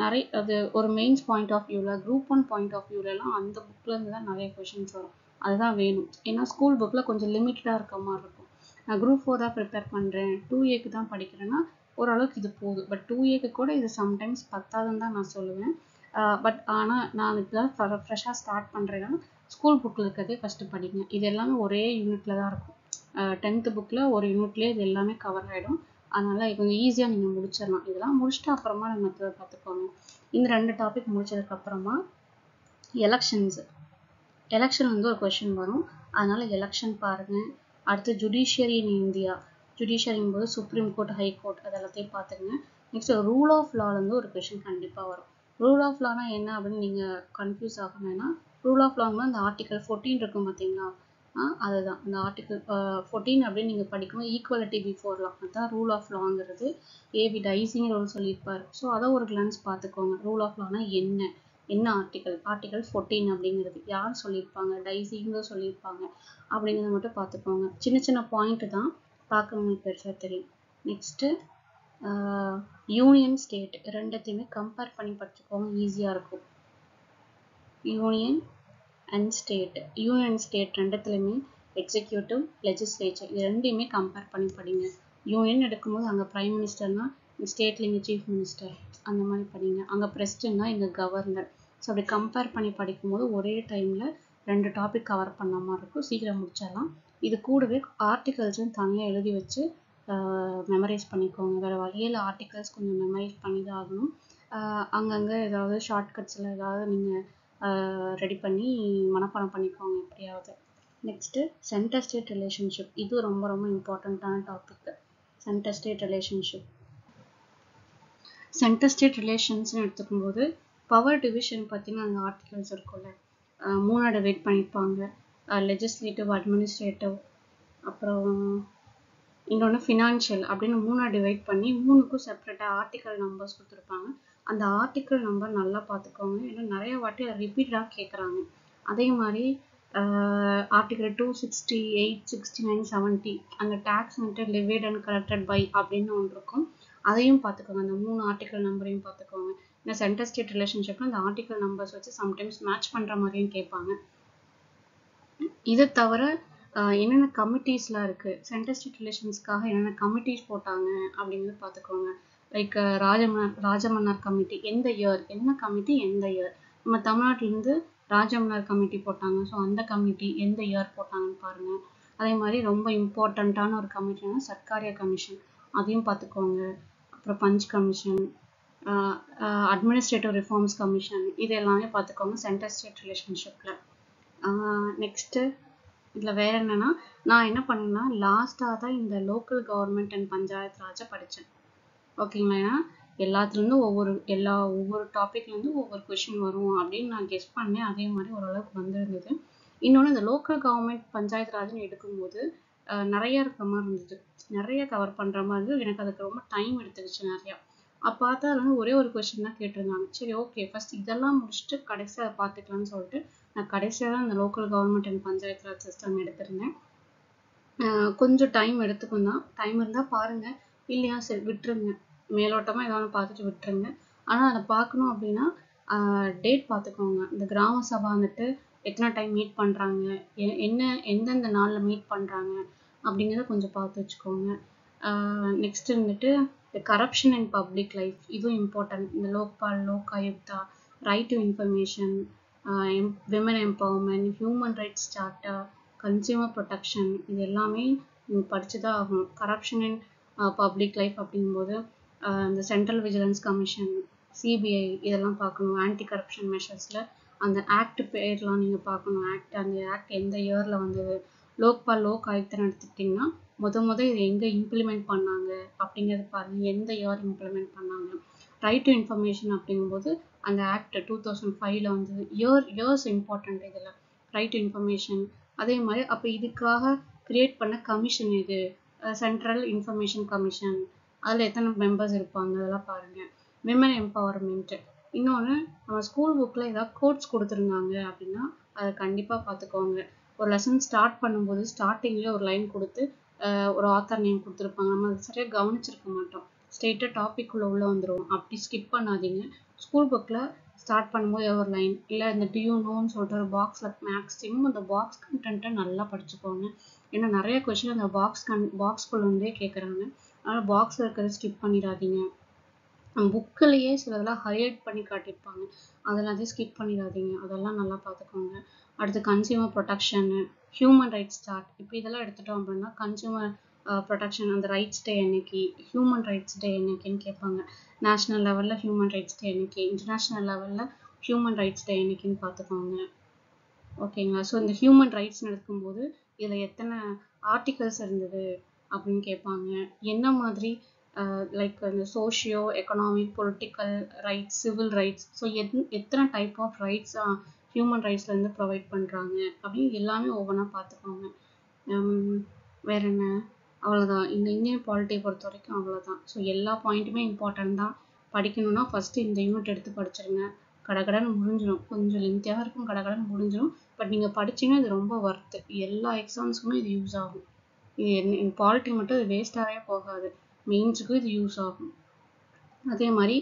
நிறைய அது ஒரு மெயின்ஸ் பாயிண்ட் ஆஃப் வியூவில், குரூப் 1 பாயிண்ட் ஆஃப் வியூலலாம் அந்த புக்லேருந்து தான் நிறைய கொஷின்ஸ் வரும். அதுதான் வேணும். ஏன்னா ஸ்கூல் புக்கில் கொஞ்சம் லிமிட்டடாக இருக்க மாதிரி இருக்கும். நான் குரூப் 4 தான் ப்ரிப்பேர் பண்ணுறேன், 2Aக்கு தான் படிக்கிறேன்னா ஓரளவுக்கு இது போதும். பட் 2Aக்கு கூட இது சம்டைம்ஸ் பத்தாதுன்னு தான் நான் சொல்லுவேன். பட் ஆனால் நான் இப்போதான் ஃப்ரெஷ்ஷாக ஸ்டார்ட் பண்ணுறேன்னா ஸ்கூல் புக்கில் இருக்கிறதே ஃபஸ்ட்டு படிங்க. இது எல்லாமே ஒரே யூனிட்டில் தான் இருக்கும். 10th புக்கில் ஒரு யூனிட்லேயே இது எல்லாமே கவர் ஆகிடும். அதனால் கொஞ்சம் ஈஸியாக நீங்கள் முடிச்சிடலாம். இதெல்லாம் முடிச்சுட்டு அப்புறமா நம்ம பார்த்துக்கோங்க. இந்த 2 டாபிக் முடிச்சதுக்கப்புறமா எலெக்ஷன் வந்து ஒரு கொஷின் வரும். அதனால் எலெக்ஷன் பாருங்கள். அடுத்து ஜுடிஷியரி இன் இந்தியா, ஜுடிஷியரிங் போது சுப்ரீம் கோர்ட், ஹை கோர்ட் அதெல்லாத்தையும் பார்த்துங்க. நெக்ஸ்ட் ரூல் ஆஃப் லாலேருந்து ஒரு கொஷின் கண்டிப்பாக வரும். ரூல் ஆஃப் லானா என்ன அப்படின்னு நீங்கள் கன்ஃபியூஸ் ஆகணும்னா, ரூல் ஆஃப் லாங்னா அந்த ஆர்டிகல் 14 இருக்கும் பார்த்தீங்களா, அதுதான் அந்த ஆர்டிகல் 14 அப்படின்னு நீங்கள் படிக்கணும். ஈக்குவலிட்டி பிஃபோர் லா, அதுதான் ரூல் ஆஃப் லாங்கிறது. ஏவி டைசிங் ரூல் சொல்லியிருப்பார். ஸோ அதை ஒரு கிளான்ஸ் பார்த்துக்கோங்க. ரூல் ஆஃப் லானா என்ன ஆர்டிகல் 14 அப்படிங்கிறது யார் சொல்லியிருப்பாங்க, டைசிங்க சொல்லியிருப்பாங்க அப்படிங்கிறத மட்டும் பார்த்துக்கோங்க. சின்ன சின்ன பாயிண்ட் தான், பார்க்குறவங்களுக்கு பெருசாக தெரியும். நெக்ஸ்ட்டு யூனியன் ஸ்டேட் ரெண்டத்தையுமே கம்பேர் பண்ணி படிச்சுக்கோங்க, ஈஸியாக இருக்கும். Union and state, union state ரெண்டுத்துலையுமே எக்ஸிக்யூட்டிவ், லெஜிஸ்லேச்சர் இது ரெண்டையுமே கம்பேர் பண்ணி படிங்க. யூனியன் எடுக்கும்போது அங்கே ப்ரைம் மினிஸ்டர்னா, ஸ்டேட்டில் இங்கே சீஃப் மினிஸ்டர் அந்த மாதிரி படிங்க. அங்கே பிரசிடென்ட்னா இங்கே கவர்னர். ஸோ அப்படி கம்பேர் பண்ணி படிக்கும்போது ஒரே டைமில் 2 டாபிக் கவர் பண்ண மாதிரி இருக்கும், சீக்கிரம் முடிச்சிடலாம். இது கூடவே ஆர்டிகல்ஸும் தனியாக எழுதி வச்சு மெமரைஸ் பண்ணிக்கோங்க. வேறு வழியில் ஆர்டிகல்ஸ் கொஞ்சம் மெமரைஸ் பண்ணி தான் ஆகணும். அங்கங்கே ஏதாவது ஷார்ட்கட்ஸில் ஏதாவது நீங்கள் ரெடி பண்ணி மனப்பாடம் பண்ணிக்கோங்க எப்படியாவது. நெக்ஸ்ட்டு சென்டர் ஸ்டேட் ரிலேஷன்ஷிப், இது ரொம்ப ரொம்ப இம்பார்ட்டண்ட்டான டாபிக். Centre state relationship, centre state ரிலேஷன்ஸ்னு எடுத்துக்கும்போது பவர் டிவிஷன் பற்றின அந்த ஆர்டிகல்ஸ் இருக்கும்ல, 3 டிவைட் பண்ணியிருப்பாங்க. லெஜிஸ்லேட்டிவ், அட்மினிஸ்ட்ரேட்டிவ், அப்புறம் இன்னொன்று ஃபினான்ஷியல் அப்படின்னு 3 டிவைட் பண்ணி 3க்கும் செப்பரேட்டாக ஆர்டிக்கல் நம்பர்ஸ் கொடுத்துருப்பாங்க. அந்த ஆர்டிக்கல் நம்பர் நல்லா பார்த்துக்கோங்க, ஏன்னா நிறைய வாட்டி அதை ரிப்பீட்டடாக கேட்குறாங்க. அதே மாதிரி ஆர்டிக்கல் 268, 69, 70 அந்த டேக்ஸ் வந்துட்டு லிவேட் அண்ட் கலெக்டட் பை அப்படின்னு ஒன்று இருக்கும். அதையும் பார்த்துக்கோங்க, அந்த 3 ஆர்டிக்கல் நம்பரையும் பார்த்துக்கோங்க. இந்த சென்டர் ஸ்டேட் ரிலேஷன்ஷிப்ல அந்த ஆர்டிக்கல் நம்பர்ஸ் வச்சு சம்டைம்ஸ் மேட்ச் பண்ணுற மாதிரியும் கேட்பாங்க. இதை தவிர என்னென்ன கமிட்டிஸ்லாம் இருக்குது, சென்டர் ஸ்டேட் ரிலேஷன்ஸ்க்காக என்னென்ன கமிட்டிஸ் போட்டாங்க அப்படிங்கிறது பார்த்துக்கோங்க. லைக் ராஜமன்னார் கமிட்டி எந்த இயர், என்ன கமிட்டி எந்த இயர். நம்ம தமிழ்நாட்டிலேருந்து ராஜமன்னார் கமிட்டி போட்டாங்க, ஸோ அந்த கமிட்டி எந்த இயர் போட்டாங்கன்னு பாருங்கள். அதே மாதிரி ரொம்ப இம்பார்ட்டண்ட்டான ஒரு கமிட்டினா சர்க்காரியா கமிஷன், அதையும் பார்த்துக்கோங்க. அப்புறம் Punchhi commission, administrative reforms commission, இது எல்லாமே பார்த்துக்கோங்க சென்டர் ஸ்டேட் ரிலேஷன்ஷிப்பில். நெக்ஸ்ட்டு இதில் வேறு என்னென்னா, நான் என்ன பண்ணேன்னா லாஸ்ட்டாக தான் இந்த லோக்கல் கவர்மெண்ட் அண்ட் பஞ்சாயத்து ராஜை படித்தேன். ஓகேங்களா? ஏன்னா எல்லாத்துலேருந்தும் ஒவ்வொரு டாப்பிக்லேருந்து ஒவ்வொரு கொஷின் வரும் அப்படின்னு நான் கெஸ் பண்ணேன். அதே மாதிரி ஓரளவுக்கு வந்திருந்தது. இன்னொன்று இந்த லோக்கல் கவர்மெண்ட் பஞ்சாயத்து ராஜ்னு எடுக்கும்போது நிறைய இருக்க மாதிரி இருந்தது, நிறைய கவர் பண்ணுற மாதிரி இருந்தது. எனக்கு அதுக்கு ரொம்ப டைம் எடுத்துக்கிச்சு நிறையா. அப்போ பார்த்தா அது வந்து ஒரே ஒரு கொஷின் தான் கேட்டிருந்தாங்க. சரி ஓகே, ஃபஸ்ட் இதெல்லாம் முடிச்சுட்டு கடைசியாக அதை பார்த்துக்கலான்னு சொல்லிட்டு நான் கடைசியாக தான் இந்த local government and panchayat Raj system எடுத்திருந்தேன். கொஞ்சம் டைம் எடுத்துக்கும் தான், டைம் இருந்தால் பாருங்கள், இல்லையா சரி விட்டுருங்க, மேலோட்டமாக ஏதாவது பார்த்துட்டு விட்டுருங்க. ஆனால் அதை பார்க்கணும் அப்படின்னா டேட் பார்த்துக்கோங்க. இந்த கிராம சபா வந்துட்டு எத்தனை டைம் மீட் பண்ணுறாங்க, எந்தெந்த நாளில் மீட் பண்ணுறாங்க அப்படிங்கிறத கொஞ்சம் பார்த்து வச்சுக்கோங்க. நெக்ஸ்ட் வந்துட்டு இந்த கரப்ஷன் அண்ட் பப்ளிக் லைஃப், இதுவும் இம்பார்ட்டன்ட். இந்த Lokpal, Lokayukta, right to information, women empowerment, human rights charter, consumer protection, இது எல்லாமே நீங்க படிச்சுதான் ஆகணும். கரப்ஷன் இன் பப்ளிக் லைஃப் அப்படிங்கும்போது இந்த சென்ட்ரல் விஜிலன்ஸ் கமிஷன், சிபிஐ இதெல்லாம் பார்க்கணும். ஆன்டி கரப்ஷன் மெஷர்ஸில் அந்த ஆக்ட் பேர்லாம் நீங்கள் பார்க்கணும். அந்த ஆக்ட் எந்த இயரில் வந்தது. லோக்பால் லோக் ஆயுக்தன்னு எடுத்துக்கிட்டிங்கன்னா முத இது எங்கே இம்ப்ளிமெண்ட் பண்ணாங்க அப்படிங்கிறது பாருங்கள், எந்த இயர் இம்ப்ளிமெண்ட் பண்ணாங்க. ரைட் டு இன்ஃபர்மேஷன் அப்படிங்கும்போது அந்த ஆக்ட் 2005ல் வந்தது. இயர்ஸ் இம்பார்ட்டன்ட் இதில் ரைட் டு இன்ஃபர்மேஷன். அதே மாதிரி அப்போ இதுக்காக கிரியேட் பண்ண கமிஷன் இது சென்ட்ரல் இன்ஃபர்மேஷன் கமிஷன், அதில் எத்தனை மெம்பர்ஸ் இருப்பாங்க அதெல்லாம் பாருங்கள். Women empowerment. இன்னொன்று, நம்ம ஸ்கூல் புக்கில் ஏதாவது கோட்ஸ் கொடுத்துருந்தாங்க அப்படின்னா அதை கண்டிப்பாக பார்த்துக்கோங்க. ஒரு லெசன் ஸ்டார்ட் பண்ணும்போது ஸ்டார்டிங்கில் ஒரு லைன் கொடுத்து ஒரு ஆத்தர் நேம் கொடுத்துருப்பாங்க. நம்ம அதை சரியாக கவனிச்சிருக்க மாட்டோம், ஸ்ட்ரெயிட்டாக டாபிக் உள்ள வந்துடும். அப்படி ஸ்கிப் பண்ணாதீங்க. ஸ்கூல் புக்கில் ஸ்டார்ட் பண்ணும்போது ஒரு லைன் இல்லை இந்த டியூ நோன்னு சொல்லிட்டு ஒரு பாக்ஸில் மேக்ஸிமம் அந்த பாக்ஸ் கண்டென்ட்டை நல்லா படிச்சுக்கோங்க. ஏன்னா நிறைய கொஸ்டின் அந்த பாக்ஸ்குள்ள இருந்தே கேட்குறாங்க. அதனால் பாக்ஸில் இருக்கிறத ஸ்கிப் பண்ணிடாதீங்க. புக்கிலேயே சிலதெல்லாம் ஹைலைட் பண்ணி காட்டியிருப்பாங்க, அதெல்லாம் ஸ்கிப் பண்ணிடாதீங்க. அதெல்லாம் நல்லா பார்த்துக்கோங்க. அடுத்து consumer protection, human rights chart. இப்போ இதெல்லாம் எடுத்துட்டோம் அப்படின்னா கன்சியூமர் ப்ரொடெக்ஷன், அந்த ரைட்ஸ் டே என்னைக்கு, ஹியூமன் ரைட்ஸ் டே என்னைக்குன்னு கேட்பாங்க. நேஷ்னல் லெவலில் ஹியூமன் ரைட்ஸ் டே என்னைக்கு, இன்டர்நேஷ்னல் லெவலில் ஹியூமன் ரைட்ஸ் டே என்னைக்குன்னு பார்த்துக்கோங்க. ஓகேங்களா? ஸோ இந்த ஹியூமன் ரைட்ஸ்னு எடுக்கும்போது இதில் எத்தனை ஆர்டிகல்ஸ் இருந்தது அப்படின்னு கேட்பாங்க. என்ன மாதிரி லைக் இந்த socio economic political rights, civil rights, so எத்தனை டைப் ஆஃப் ரைட்ஸ் ஹியூமன் ரைட்ஸ்லேருந்து ப்ரொவைட் பண்ணுறாங்க அப்படின்னு எல்லாமே ஒவ்வொன்றா பார்த்துக்கோங்க. வேற என்ன, அவ்வளோதான். இந்த இந்தியன் பாலிட்டியை பொறுத்த வரைக்கும் அவ்வளோதான். ஸோ எல்லா பாயிண்ட்டுமே இம்பார்ட்டன்ட் தான். படிக்கணும்னா ஃபஸ்ட்டு இந்த யூனிட் எடுத்து படிச்சிருங்க. கடகடன்னு முடிஞ்சிடும். கொஞ்சம் லென்த்தியாக இருக்கும், கடகடன்னு முடிஞ்சிடும். பட் நீங்கள் படிச்சிங்கன்னா இது ரொம்ப ஒர்த்து. எல்லா எக்ஸாம்ஸுக்குமே இது யூஸ் ஆகும். இது பாலிட்டி மட்டும் இது வேஸ்ட்டாகவே போகாது, மெயின்ஸுக்கும் இது யூஸ் ஆகும். அதே மாதிரி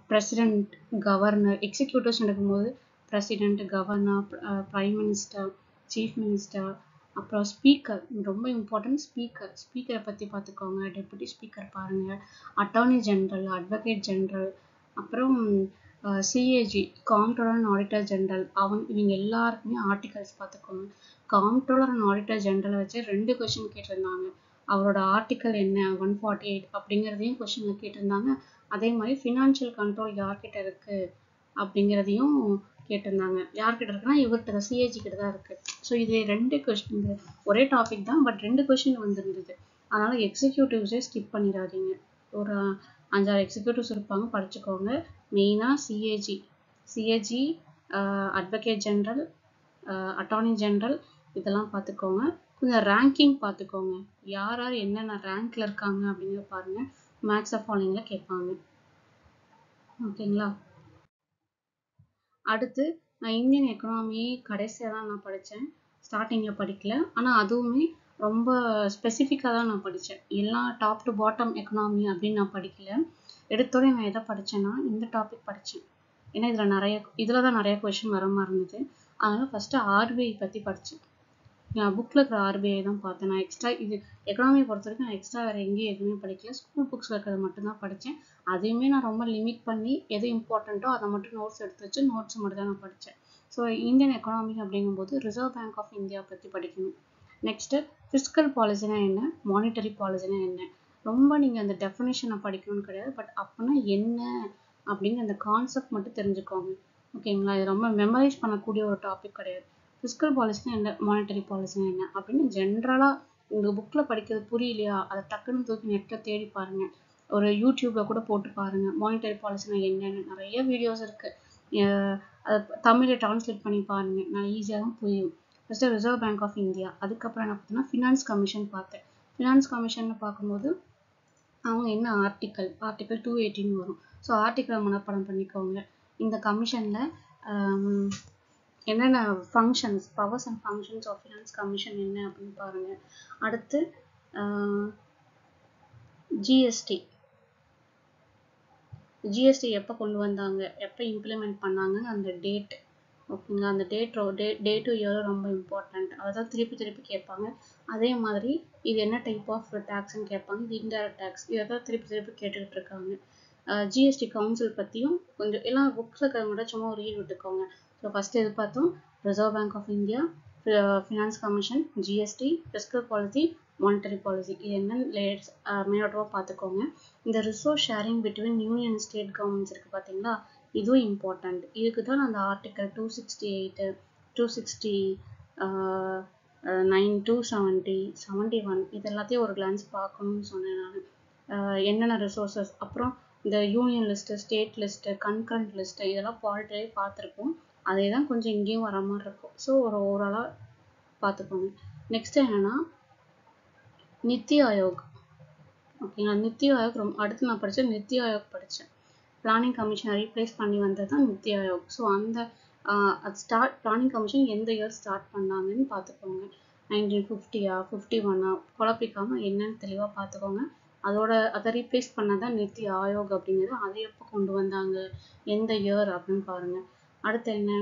பிரசிடெண்ட், கவர்னர், எக்ஸிக்யூட்டிவ்ஸ் நடக்கும்போது president, governor, prime minister, chief minister, அப்புறம் ஸ்பீக்கர். ரொம்ப இம்பார்ட்டன்ட் ஸ்பீக்கரை பற்றி பார்த்துக்கோங்க. டெபுட்டி ஸ்பீக்கர் பாருங்கள். அட்டார்னி ஜென்ரல், அட்வொகேட் ஜென்ரல், அப்புறம் சிஏஜி, காம்ப்ட்ரோலர் அண்ட் ஆடிட்டர் ஜென்ரல். இவங்க எல்லாருக்குமே ஆர்டிகல்ஸ் பார்த்துக்கோங்க. காம்ப்ட்ரோலர் அண்ட் ஆடிட்டர் ஜென்ரலை வச்சு 2 கொஸ்டின் கேட்டிருந்தாங்க. அவரோட ஆர்டிக்கல் என்ன 148 அப்படிங்கிறதையும் கொஸ்டினில் கேட்டிருந்தாங்க. அதே மாதிரி ஃபினான்ஷியல் கண்ட்ரோல் யார்கிட்ட இருக்குது அப்படிங்கிறதையும் கேட்டிருந்தாங்க. யார்கிட்ட இருக்குன்னா இவர்கிட்ட தான், சிஏஜி கிட்ட தான் இருக்குது. ஸோ இது 2 கொஸ்டின், ஒரே டாபிக் தான், பட் 2 கொஸ்டின் வந்துருந்தது. அதனால் எக்ஸிக்யூட்டிவ்ஸே ஸ்கிப் பண்ணிடாதீங்க. ஒரு 5-6 எக்ஸிக்யூட்டிவ்ஸ் இருப்பாங்க, படிச்சுக்கோங்க. மெயினாக CAG, advocate general, attorney general இதெல்லாம் பார்த்துக்கோங்க. கொஞ்சம் ரேங்கிங் பார்த்துக்கோங்க, யார் யார் என்னென்ன ரேங்க்ல இருக்காங்க அப்படிங்கிறத பாருங்க. மேக்ஸ் ஆஃப் ஃபாலோயிங்கில் கேட்பாங்க. ஓகேங்களா? அடுத்து நான் இந்தியன் எக்கனாமி கடைசியாக தான் நான் படித்தேன், ஸ்டார்டிங்கில் படிக்கல. ஆனால் அதுவுமே ரொம்ப ஸ்பெசிஃபிக்காக தான் நான் படித்தேன். எல்லாம் டாப் டு பாட்டம் எக்கனாமி அப்படின்னு நான் படிக்கல. எடுத்தோடனே நான் எதை படித்தேன்னா இந்த டாபிக் படித்தேன். ஏன்னா இதில் தான் நிறைய கொஷின் வர மாதிரி இருந்தது. அதனால் ஃபஸ்ட்டு ஆர்பிஐ பற்றி படித்தேன். நான் புக்கில் இருக்கிற ஆர்பிஐ தான் பார்த்தேன். நான் எக்ஸ்ட்ரா இது எக்கனாமியை பொறுத்த வரைக்கும் நான் எக்ஸ்ட்ரா வேறு எங்கேயும் எதுவுமே படிக்கல. ஸ்கூல் புக்ஸில் இருக்கிறத மட்டும்தான் படித்தேன். அதையுமே நான் ரொம்ப லிமிட் பண்ணி எது இம்பார்ட்டண்ட்டோ அதை மட்டும் நோட்ஸ் எடுத்து வச்சு நோட்ஸ் மட்டும் தான் நான் படித்தேன். ஸோ இந்தியன் எக்கனாமி அப்படிங்கும்போது ரிசர்வ் பேங்க் ஆஃப் இந்தியா பற்றி படிக்கணும். நெக்ஸ்ட்டு ஃபிஸ்கல் பாலிசினா என்ன, மானிட்டரி பாலிசினா என்ன. ரொம்ப நீங்கள் அந்த டெஃபினேஷனை படிக்கணும்னு கிடையாது, பட் அப்படின்னா என்ன அப்படிங்கிற அந்த கான்செப்ட் மட்டும் தெரிஞ்சுக்கோங்க. ஓகேங்களா? இது ரொம்ப மெமரைஸ் பண்ணக்கூடிய ஒரு டாபிக் கிடையாது. ஃபிஸ்கல் பாலிசினா என்ன, மானிட்டரி பாலிசினா என்ன அப்படின்னு ஜென்ரலாக உங்கள் புக்கில் படிக்கிறது புரியலையா, அதை டக்குன்னு தூக்கி நெட்டில் தேடி பாருங்கள். ஒரு யூடியூப்பில் கூட போட்டு பாருங்கள், மானிட்டரி பாலிசினா என்னென்னு நிறைய வீடியோஸ் இருக்குது. அதை தமிழில் ட்ரான்ஸ்லேட் பண்ணி பாருங்கள், நான் ஈஸியாக தான் புரியும். First reserve bank of India, அதுக்கப்புறம் என்ன பார்த்தீங்கன்னா ஃபினான்ஸ் கமிஷன் பார்த்தேன். ஃபினான்ஸ் கமிஷன் பார்க்கும்போது அவங்க என்ன ஆர்டிக்கல் 218 வரும். ஸோ ஆர்டிக்கலை மனப்பாடம் பண்ணிக்கோங்க. இந்த கமிஷனில் என்னென்ன functions, powers and functions of finance commission என்ன அப்படின்னு பாருங்கள். அடுத்து ஜிஎஸ்டி எப்போ கொண்டு வந்தாங்க, எப்போ இம்ப்ளிமெண்ட் பண்ணாங்க, அந்த டேட். ஓகேங்களா? அந்த டே டு இயர் ரொம்ப இம்பார்ட்டண்ட். அதை தான் திருப்பி கேட்பாங்க. அதே மாதிரி இது என்ன டைப் ஆஃப் டேக்ஸ்ன்னு கேட்பாங்க. இது இன்டைரக்ட் டேக்ஸ், இதை தான் திருப்பி கேட்டுக்கிட்டு இருக்காங்க. ஜிஎஸ்டி கவுன்சில் பற்றியும் கொஞ்சம் எல்லாம் புக்ஸில் இருக்கிறத மட்டும் சும்மா ரீட் விட்டுக்கோங்க. ஸோ ஃபஸ்ட்டு எது பார்த்தோம், reserve bank of India, finance commission, GST, fiscal policy, monetary policy. இது என்னன்னு மேலோட்டமாக பார்த்துக்கோங்க. இந்த resource sharing between union and state governments இருக்குது பார்த்தீங்களா, இதுவும் இம்பார்ட்டண்ட். இதுக்கு தான் அந்த ஆர்டிக்கல் 268, 260, 9, 270, 71 இது எல்லாத்தையும் ஒரு கிளான்ஸ் பார்க்கணும்னு சொன்னேன் நான். என்னென்ன ரிசோர்ஸஸ், அப்புறம் இந்த union list, state list, concurrent list இதெல்லாம் பாலிட்டிலே பார்த்துருப்போம். அதே தான் கொஞ்சம் இங்கேயும் வர மாதிரி இருக்கும். ஸோ ஒரு ஓவராலாக பார்த்துக்கோங்க. நெக்ஸ்ட் என்னென்னா நித்தி ஆயோக். ஓகேங்களா, நித்தி ஆயோக் அடுத்து நான் படித்தேன் நித்தி ஆயோக் படித்தேன். பிளானிங் கமிஷனை ரீப்ளேஸ் பண்ணி வந்தது தான் நித்தி ஆயோக். ஸோ அந்த பிளானிங் கமிஷன் எந்த இயர் ஸ்டார்ட் பண்ணாங்கன்னு பார்த்துக்கோங்க. 1950 51 குழப்பிக்காம என்னன்னு தெளிவாக பார்த்துக்கோங்க. அதை ரீப்ளேஸ் பண்ணதான் நித்தி ஆயோக் அப்படிங்கிறது. அதை எப்போ கொண்டு வந்தாங்க, எந்த இயர் அப்படின்னு பாருங்க. அடுத்து என்ன,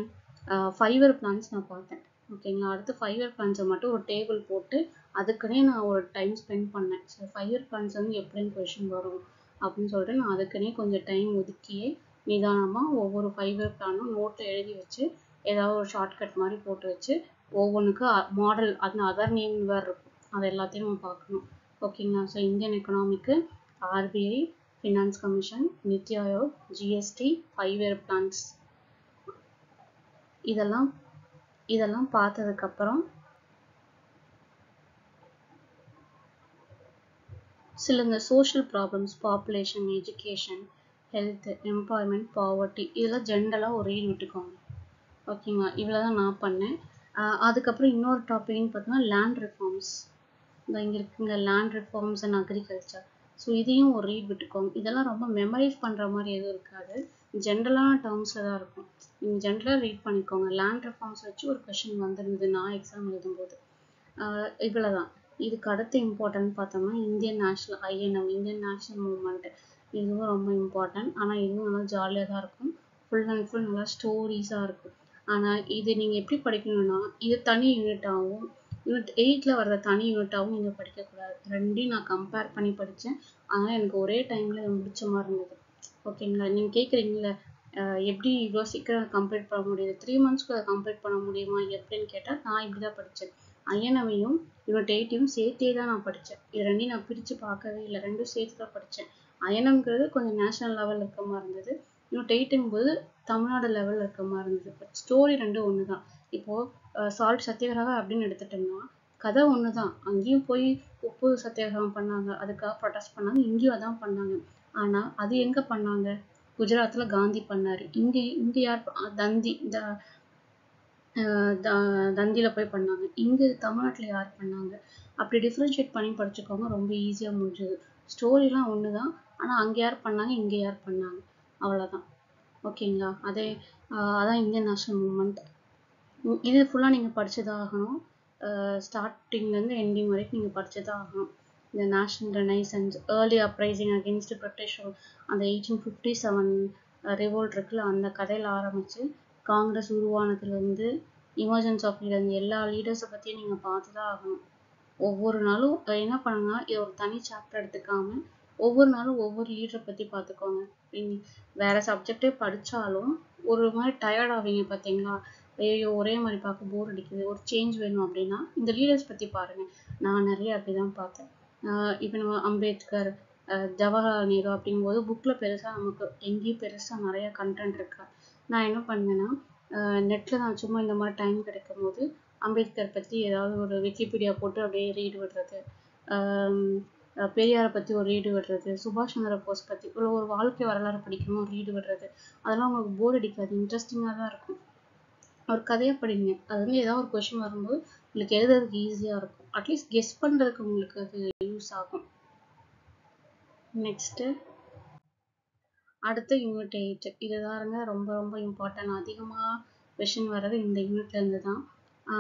5 இயர் பிளான்ஸ் நான் பார்த்தேன். ஓகேங்களா, அடுத்து 5 இயர் பிளான்ஸை மட்டும் ஒரு டேபிள் போட்டு அதுக்குன்னே நான் ஒரு டைம் ஸ்பெண்ட் பண்ணேன். ஸோ 5 இயர் பிளான்ஸ் வந்து எப்படின்னு கொஷின் வரும் அப்படின்னு சொல்லிட்டு நான் அதுக்குன்னே கொஞ்சம் டைம் ஒதுக்கியே நிதானமாக ஒவ்வொரு 5 இயர் பிளானும் நோட்டில் எழுதி வச்சு ஏதாவது ஒரு ஷார்ட்கட் மாதிரி போட்டு வச்சு ஒவ்வொன்றுக்கும் மாடல் அந்த அதர் நேம் வேறு இருக்கும், அது எல்லாத்தையும் நம்ம பார்க்கணும். ஓகேங்களா, ஸோ இந்தியன் எக்கனாமிக்கு RBI, finance commission, NITI Aayog, GST, 5 year plans இதெல்லாம் பார்த்ததுக்கப்புறம் சில இந்த social problems, population, education, health, employment, poverty இதெல்லாம் ஜென்ரலாக ஒரு ரீட் விட்டுக்கோங்க. ஓகேங்களா, இவ்வளோ தான் நான் பண்ணேன். அதுக்கப்புறம் இன்னொரு டாபிக்னு பார்த்தோம்னா லேண்ட் ரிஃபார்ம்ஸ். இங்கே இருக்குங்க, land reforms and agriculture. So இதையும் ஒரு ரீட் விட்டுக்கோங்க. இதெல்லாம் ரொம்ப மெமரைஸ் பண்ணுற மாதிரி எதுவும் இருக்காது, ஜென்ரலான டேர்ம்ஸில் தான் இருக்கும். நீங்கள் ஜென்ரலாக ரீட் பண்ணிக்கோங்க. லேண்ட் ரிஃபார்ம்ஸ் வச்சு ஒரு கொஷின் வந்திருந்தது நான் எக்ஸாம் எழுதும்போது. இவ்வளோ தான். இதுக்கு அடுத்து இம்பார்ட்டன்ட் பார்த்தோம்னா Indian national INM, Indian national movement. இதுவும் ரொம்ப இம்பார்ட்டன்ட். ஆனால் இதுவும் நல்லா ஜாலியாக தான் இருக்கும். ஃபுல் அண்ட் ஃபுல் நல்லா ஸ்டோரிஸாக இருக்கும். ஆனால் இது நீங்கள் எப்படி படிக்கணும்னா, இது தனி யூனிட்டாகவும் யூனிட் 8ல் வர்ற தனி யூனிட்டாகவும் நீங்கள் படிக்கக்கூடாது. ரெண்டையும் நான் கம்பேர் பண்ணி படித்தேன். அதனால் எனக்கு ஒரே டைமில் இதை முடிச்ச மாதிரி இருந்தது. ஓகேங்களா, நீங்கள் கேட்குறீங்களே எப்படி இவ்வளோ சீக்கிரம் கம்ப்ளீட் பண்ண முடியுது, 3 monthsக்கு அதை கம்ப்ளீட் பண்ண முடியுமா எப்படின்னு கேட்டால், நான் இப்படி தான் படித்தேன். ஐஎன்எம்மையும் யூனிட் 8யும் சேர்த்தே தான் நான் படித்தேன். இது ரெண்டையும் நான் பிரித்து பார்க்கவே இல்லை, ரெண்டும் சேர்த்து தான் படித்தேன். ஐஎன்எம்ங்கிறது கொஞ்சம் நேஷனல் லெவலில் இருக்க மாதிரி இருந்தது, யூனிட் 8ங்கும்போது தமிழ்நாடு லெவலில் இருக்க மாதிரி இருந்தது. பட் ஸ்டோரி ரெண்டும் ஒன்று தான். இப்போது சால்ட் சத்தியாகிரகம் அப்படின்னு எடுத்துட்டோம்னா கதை ஒன்று தான். அங்கேயும் போய் உப்பு சத்தியாகிரகம் பண்ணாங்க, அதுக்காக ப்ரொடெஸ்ட் பண்ணாங்க, இங்கேயும் அதான் பண்ணாங்க. ஆனால் அது எங்கே பண்ணாங்க, குஜராத்தில் காந்தி பண்ணார். இங்கே யார், தந்தியில் போய் பண்ணாங்க. இங்கே தமிழ்நாட்டில் யார் பண்ணாங்க, அப்படி டிஃப்ரென்ஷியேட் பண்ணி படிச்சுக்கோங்க, ரொம்ப ஈஸியாக முடிஞ்சது. ஸ்டோரிலாம் ஒன்று தான், ஆனால் அங்கே யார் பண்ணாங்க, இங்கே யார் பண்ணாங்க, அவ்வளோதான். ஓகேங்களா, அதான் இந்தியன் நேஷனல் மூவ்மெண்ட். இது ஃபுல்லாக நீங்கள் படிச்சு தான் ஆகணும். ஸ்டார்டிங்லேருந்து எண்டிங் வரைக்கும் நீங்கள் படிச்சு தான் ஆகணும். இந்த national renaissance, early uprising against British rule, அந்த 1857 ரிவோல்ட் இருக்குல்ல, அந்த கதையில் ஆரம்பித்து காங்கிரஸ் உருவானதுலேருந்து எமர்ஜென்ஸ் ஆஃப் லீடர், எல்லா லீடர்ஸை பற்றியும் நீங்கள் பார்த்து தான் ஆகணும். ஒவ்வொரு நாளும் என்ன பண்ணுங்கன்னா, இது ஒரு தனி சாப்டர் எடுத்துக்காம ஒவ்வொரு நாளும் ஒவ்வொரு லீடரை பற்றி பார்த்துக்கோங்க. வேறு சப்ஜெக்டே படித்தாலும் ஒரு மாதிரி டயர்ட் ஆவீங்க பார்த்தீங்களா, ஐயோ ஒரே மாதிரி பார்க்க போர் அடிக்குது, ஒரு சேஞ்ச் வேணும் அப்படின்னா இந்த லீடர்ஸ் பற்றி பாருங்கள். நான் நிறைய அப்படி தான் பார்த்தேன். இப்போ நம்ம அம்பேத்கர், ஜவஹர்லால் நேரு அப்படிங்கும்போது புக்கில் பெருசாக நமக்கு எங்கேயும் பெருசாக நிறைய கண்டென்ட் இருக்கா. நான் என்ன பண்ணேன்னா, நெட்டில் நான் சும்மா இந்த மாதிரி டைம் கிடைக்கும் போது அம்பேத்கர் பற்றி ஏதாவது ஒரு விக்கிபீடியா போட்டு அப்படியே ரீடு விடுறது, பெரியாரை பற்றி ஒரு ரீடு விடுறது, சுபாஷ் சந்திர போஸ் பற்றி ஒரு வாழ்க்கை வரலாறு படிக்கணும் ரீடு விடுறது. அதெல்லாம் உங்களுக்கு போர் அடிக்காது, இன்ட்ரெஸ்டிங்காக தான் இருக்கும். ஒரு கதையை படிங்க, அது வந்து ஏதாவது ஒரு கொஷின் வரும்போது உங்களுக்கு எழுதுறதுக்கு ஈஸியாக இருக்கும். அட்லீஸ்ட் கெஸ் பண்ணுறதுக்கு உங்களுக்கு அது யூஸ் ஆகும். நெக்ஸ்ட்டு அடுத்த யூனிட் 8. இதுதாருங்க ரொம்ப ரொம்ப இம்பார்ட்டன்ட். அதிகமாக கொஷின் வர்றது இந்த யூனிட்லேருந்து தான்.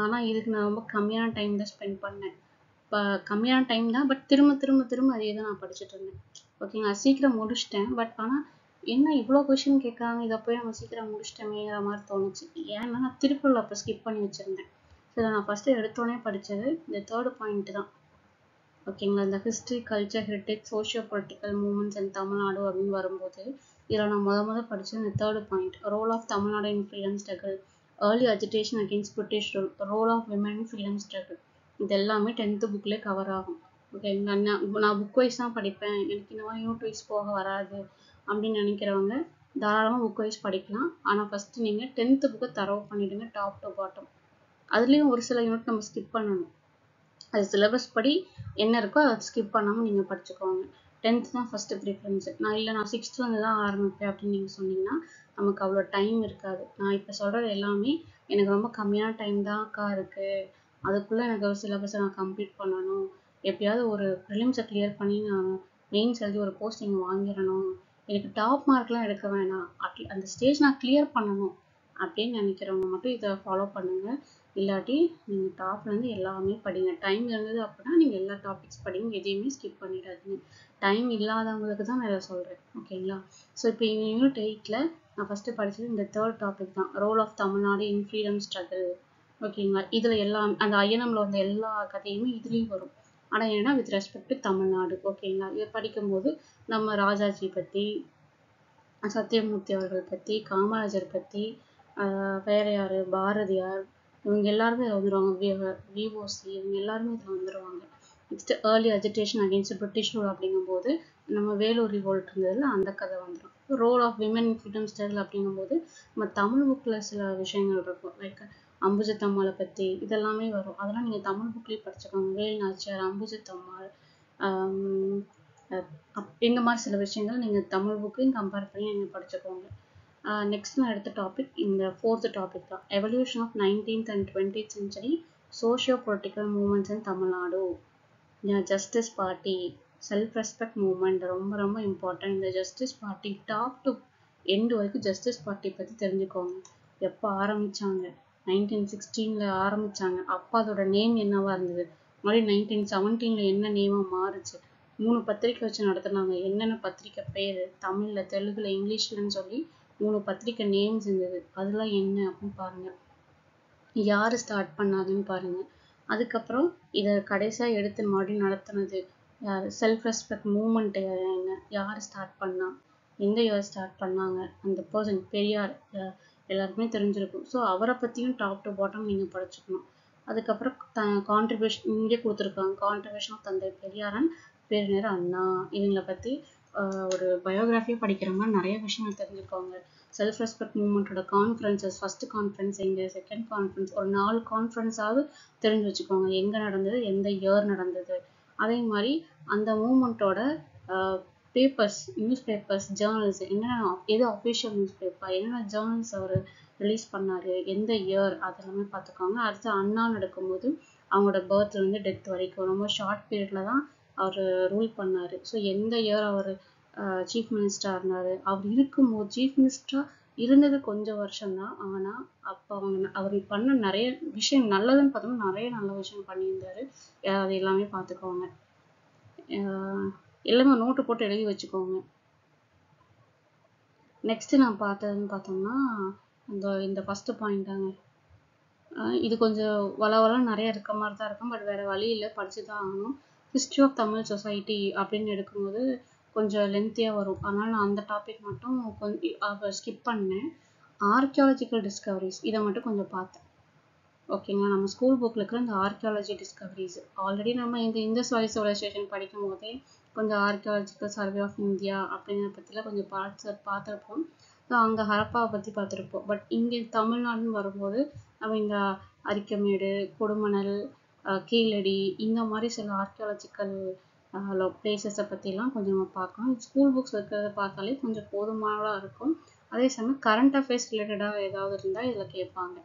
ஆனால் இதுக்கு நான் ரொம்ப கம்மியான டைம் தான் ஸ்பெண்ட் பண்ணேன். இப்போ கம்மியான டைம் தான், பட் திரும்ப அதே தான் நான் படிச்சுட்டு இருந்தேன். ஓகேங்களா, சீக்கிரம் முடிச்சிட்டேன். பட் ஆனால் என்ன இவ்வளோ கொஷின் கேட்குறாங்க, இதை போய் நம்ம சீக்கிரம் முடிச்சிட்டோமேங்கிற மாதிரி தோணுச்சு. ஏன்னா நான் திருக்குறள் அப்போ ஸ்கிப் பண்ணி வச்சுருந்தேன். ஸோ நான் ஃபஸ்ட்டு எடுத்தோடனே படித்தது இந்த 3rd பாயிண்ட் தான். ஓகேங்களா, இந்த history, culture, heritage, socio political movements and Tamil Nadu அப்படின்னு வரும்போது இதில் நான் முத படித்தது இந்த 3rd point, role of Tamil Nadu in freedom struggle, early agitation against British rule, role of women in freedom struggle, இது எல்லாமே 10th புக்லேயே கவர் ஆகும். ஓகேங்களா. நான் புக் வைஸ் தான் படிப்பேன், எனக்கு இந்த மாதிரி யூனிட் வைஸ் போக வராது அப்படின்னு நினைக்கிறவங்க தாராளமாக புக் வைஸ் படிக்கலாம். ஆனால் ஃபஸ்ட்டு நீங்கள் 10th புக்கை தரவு பண்ணிவிடுங்க டாப் டு பாட்டம். அதுலேயும் ஒரு சில யூனிட் நம்ம ஸ்கிப் பண்ணணும். அது சிலபஸ் படி என்ன இருக்கோ அதை ஸ்கிப் பண்ணாமல் நீங்கள் படிச்சுக்கோங்க. 10th தான் ஃபஸ்ட்டு ப்ரிஃபரன்ஸு. நான் 6th தான் ஆரம்பிப்பேன் அப்படின்னு நீங்கள் சொன்னீங்கன்னா நமக்கு அவ்வளோ டைம் இருக்காது. நான் இப்போ சொல்கிறது எல்லாமே எனக்கு ரொம்ப கம்மியான டைம் தான் அக்கா இருக்குது, அதுக்குள்ளே எனக்கு ஒரு சிலபஸை நான் கம்ப்ளீட் பண்ணணும், எப்படியாவது ஒரு ப்ரிலிம்ஸை கிளியர் பண்ணி நான் மெயின்ஸ் எழுதி ஒரு போஸ்டிங் வாங்கிடணும், எனக்கு டாப் மார்க்லாம் எடுக்க வேணாம், அந்த ஸ்டேஜ் நான் கிளியர் பண்ணணும் அப்படின்னு நினைக்கிறவங்க மட்டும் இதை ஃபாலோ பண்ணுங்கள். இல்லாட்டி நீங்கள் டாப்லேருந்து எல்லாமே படிங்க. டைம் இருந்தது அப்படின்னா நீங்கள் எல்லா டாபிக்ஸ் படிங்க, எதையுமே ஸ்கிப் பண்ணிடாதீங்க. டைம் இல்லாதவங்களுக்கு தான் நான் இதை சொல்கிறேன். ஓகேங்களா. ஸோ இப்போ யூனிட் 8ல் நான் ஃபஸ்ட்டு படித்தது இந்த 3rd டாபிக் தான், role of Tamil Nadu in freedom struggle. ஓகேங்களா. இதில் எல்லாம் அந்த ஐயனமில் வந்த எல்லா கதையுமே இதுலேயும் வரும். ஆனால் என்னன்னா வித் ரெஸ்பெக்ட் டு தமிழ்நாடு. ஓகேங்களா. இதை படிக்கும்போது நம்ம ராஜாஜி பற்றி, சத்தியமூர்த்தி அவர்கள் பற்றி, காமராஜர் பற்றி, வேற யார், பாரதியார், இவங்க எல்லாருமே இதில் வந்துடுவாங்க. விஓசி இவங்க எல்லாருமே இதில் வந்துடுவாங்க. Next early agitation against British rule அப்படிங்கும்போது நம்ம வேலூர் ரிவோல்ட் இருந்ததில் அந்த கதை வந்துடும். Role of women in freedom struggle அப்படிங்கும்போது நம்ம தமிழ் புக்கில் சில விஷயங்கள் இருக்கும், லைக் அம்புஜத்தம்மாளை பற்றி இதெல்லாமே வரும். அதெல்லாம் நீங்கள் தமிழ் புக்லேயே படிச்சுக்கோங்க. வேல் நாச்சியார், அம்புஜத்தம்மாள், இந்த மாதிரி சில விஷயங்கள் நீங்கள் தமிழ் புக்கையும் கம்பேர் பண்ணி நீங்கள் படிச்சுக்கோங்க. நெக்ஸ்ட் நான் எடுத்த டாபிக் இந்த 4th டாபிக் தான், evolution of 19th and 20th century socio political movements in Tamil Nadu, justice party, self respect movement ரொம்ப ரொம்ப இம்பார்ட்டன்ட். இந்த justice party top to end வரைக்கும் ஜஸ்டிஸ் பார்ட்டி பற்றி தெரிஞ்சுக்கோங்க. எப்போ ஆரம்பித்தாங்க, 1916 ஆரம்பித்தாங்க, அப்போ அதோட நேம் என்னவா இருந்தது, மறுபடியும் 1917 என்ன நேமாக மாறுச்சு, 3 பத்திரிக்கை வச்சு நடத்துனாங்க, என்னென்ன பத்திரிக்கை பேர், தமிழில், தெலுங்குல, இங்கிலீஷ்லன்னு சொல்லி 3 பத்திரிக்கை நேம்ஸ் இருந்தது, அதெல்லாம் என்ன அப்படின்னு பாருங்கள். யார் ஸ்டார்ட் பண்ணாதுன்னு பாருங்கள். அதுக்கப்புறம் இதை கடைசியாக எடுத்து மறுபடியும் நடத்துனது யார், செல்ஃப் ரெஸ்பெக்ட் மூமெண்ட் என்ன, யார் ஸ்டார்ட் பண்ணா, எந்த இயர் ஸ்டார்ட் பண்ணாங்க, அந்த பர்சன் பெரியார், எல்லாருக்குமே தெரிஞ்சிருக்கும். ஸோ அவரை பற்றியும் டாப் டு பாட்டம் நீங்கள் படிச்சுக்கணும். அதுக்கப்புறம் கான்ட்ரிபியூஷன் இங்கே கொடுத்துருக்காங்க, கான்ட்ரிபியூஷன் ஆஃப் தந்தை பெரியாரன், பேரறிஞர் அண்ணா, இவங்களை பற்றி ஒரு பயோகிராஃபி படிக்கிற மாதிரி நிறைய விஷயங்கள் தெரிஞ்சுக்கோங்க. செல்ஃப் ரெஸ்பெக்ட் மூமெண்ட்டோட கான்ஃபரன்சஸ், ஃபஸ்ட்டு கான்ஃபரன்ஸ் எங்கே, செகண்ட் கான்ஃபரன்ஸ், ஒரு 4 கான்ஃபரன்ஸாவது தெரிஞ்சு வச்சுக்கோங்க, எங்கே நடந்தது, எந்த இயர் நடந்தது. அதே மாதிரி அந்த மூமெண்ட்டோட பேப்பர்ஸ், நியூஸ் பேப்பர்ஸ், ஜேர்னல்ஸ் என்னென்ன, எது அஃபிஷியல் நியூஸ் பேப்பர், என்னென்ன ஜேர்னல்ஸ் அவர் ரிலீஸ் பண்ணார், எந்த இயர், அதெல்லாமே பார்த்துக்கோங்க. அடுத்து அண்ணா நடக்கும்போது அவங்களோட பர்த்லேருந்து டெத் வரைக்கும் ரொம்ப ஷார்ட் பீரியடில் தான் அவர் ரூல் பண்ணார். ஸோ எந்த இயர் அவர் சீஃப் மினிஸ்டராக இருந்தார், அவர் இருக்கும்போது சீஃப் மினிஸ்டராக இருந்தது கொஞ்சம் வருஷம்தான், ஆனால் அப்போ அவர் பண்ண நிறைய விஷயம் நல்லதுன்னு பார்த்தோம்னா நிறைய நல்ல விஷயம் பண்ணியிருந்தார். அது எல்லாமே பார்த்துக்கோங்க. எல்லாமே நோட்டு போட்டு எழுதி வச்சுக்கோங்க. நெக்ஸ்ட்டு நான் பார்த்ததுன்னு பார்த்தோம்னா இந்த ஃபஸ்ட்டு பாயிண்ட்டாங்க, இது கொஞ்சம் வளவளன்னு நிறைய இருக்க மாதிரி தான் இருக்கும், பட் வேறு வழி இல்லை, படித்து தான் ஆகணும். ஹிஸ்ட்ரி ஆஃப் தமிழ் சொசைட்டி அப்படின்னு எடுக்கும்போது கொஞ்சம் லென்த்தியாக வரும், அதனால் நான் அந்த டாபிக் மட்டும் கொஞ்சம் ஸ்கிப் பண்ணேன். ஆர்கியாலஜிக்கல் டிஸ்கவரிஸ் இதை மட்டும் கொஞ்சம் பார்த்தேன். ஓகேங்களா. நம்ம ஸ்கூல் புக்கில் இருக்கிற இந்த ஆர்கியாலஜி டிஸ்கவரிஸ் ஆல்ரெடி நம்ம இந்த இண்டஸ் வேலி சிவிலைசேஷன் படிக்கும் போதே கொஞ்சம் ஆர்கியாலஜிக்கல் சர்வே ஆஃப் இந்தியா அப்படிங்கிற பற்றிலாம் கொஞ்சம் பார்த்துருப்போம். ஸோ அங்கே ஹரப்பாவை பற்றி பார்த்துருப்போம். பட் இங்கே தமிழ்நாடுன்னு வரும்போது நம்ம இந்த அரிக்கமேடு, கொடுமணல், கீழடி, இந்த மாதிரி சில ஆர்கியாலஜிக்கல் பிளேசஸை பற்றிலாம் கொஞ்சம் நம்ம பார்க்கணும். ஸ்கூல் புக்ஸ் இருக்கிறத பார்த்தாலே கொஞ்சம் போதுமானதாக இருக்கும். அதே சமயம் கரண்ட் அஃபேர்ஸ் ரிலேட்டடாக ஏதாவது இருந்தால் இதில் கேட்பாங்க.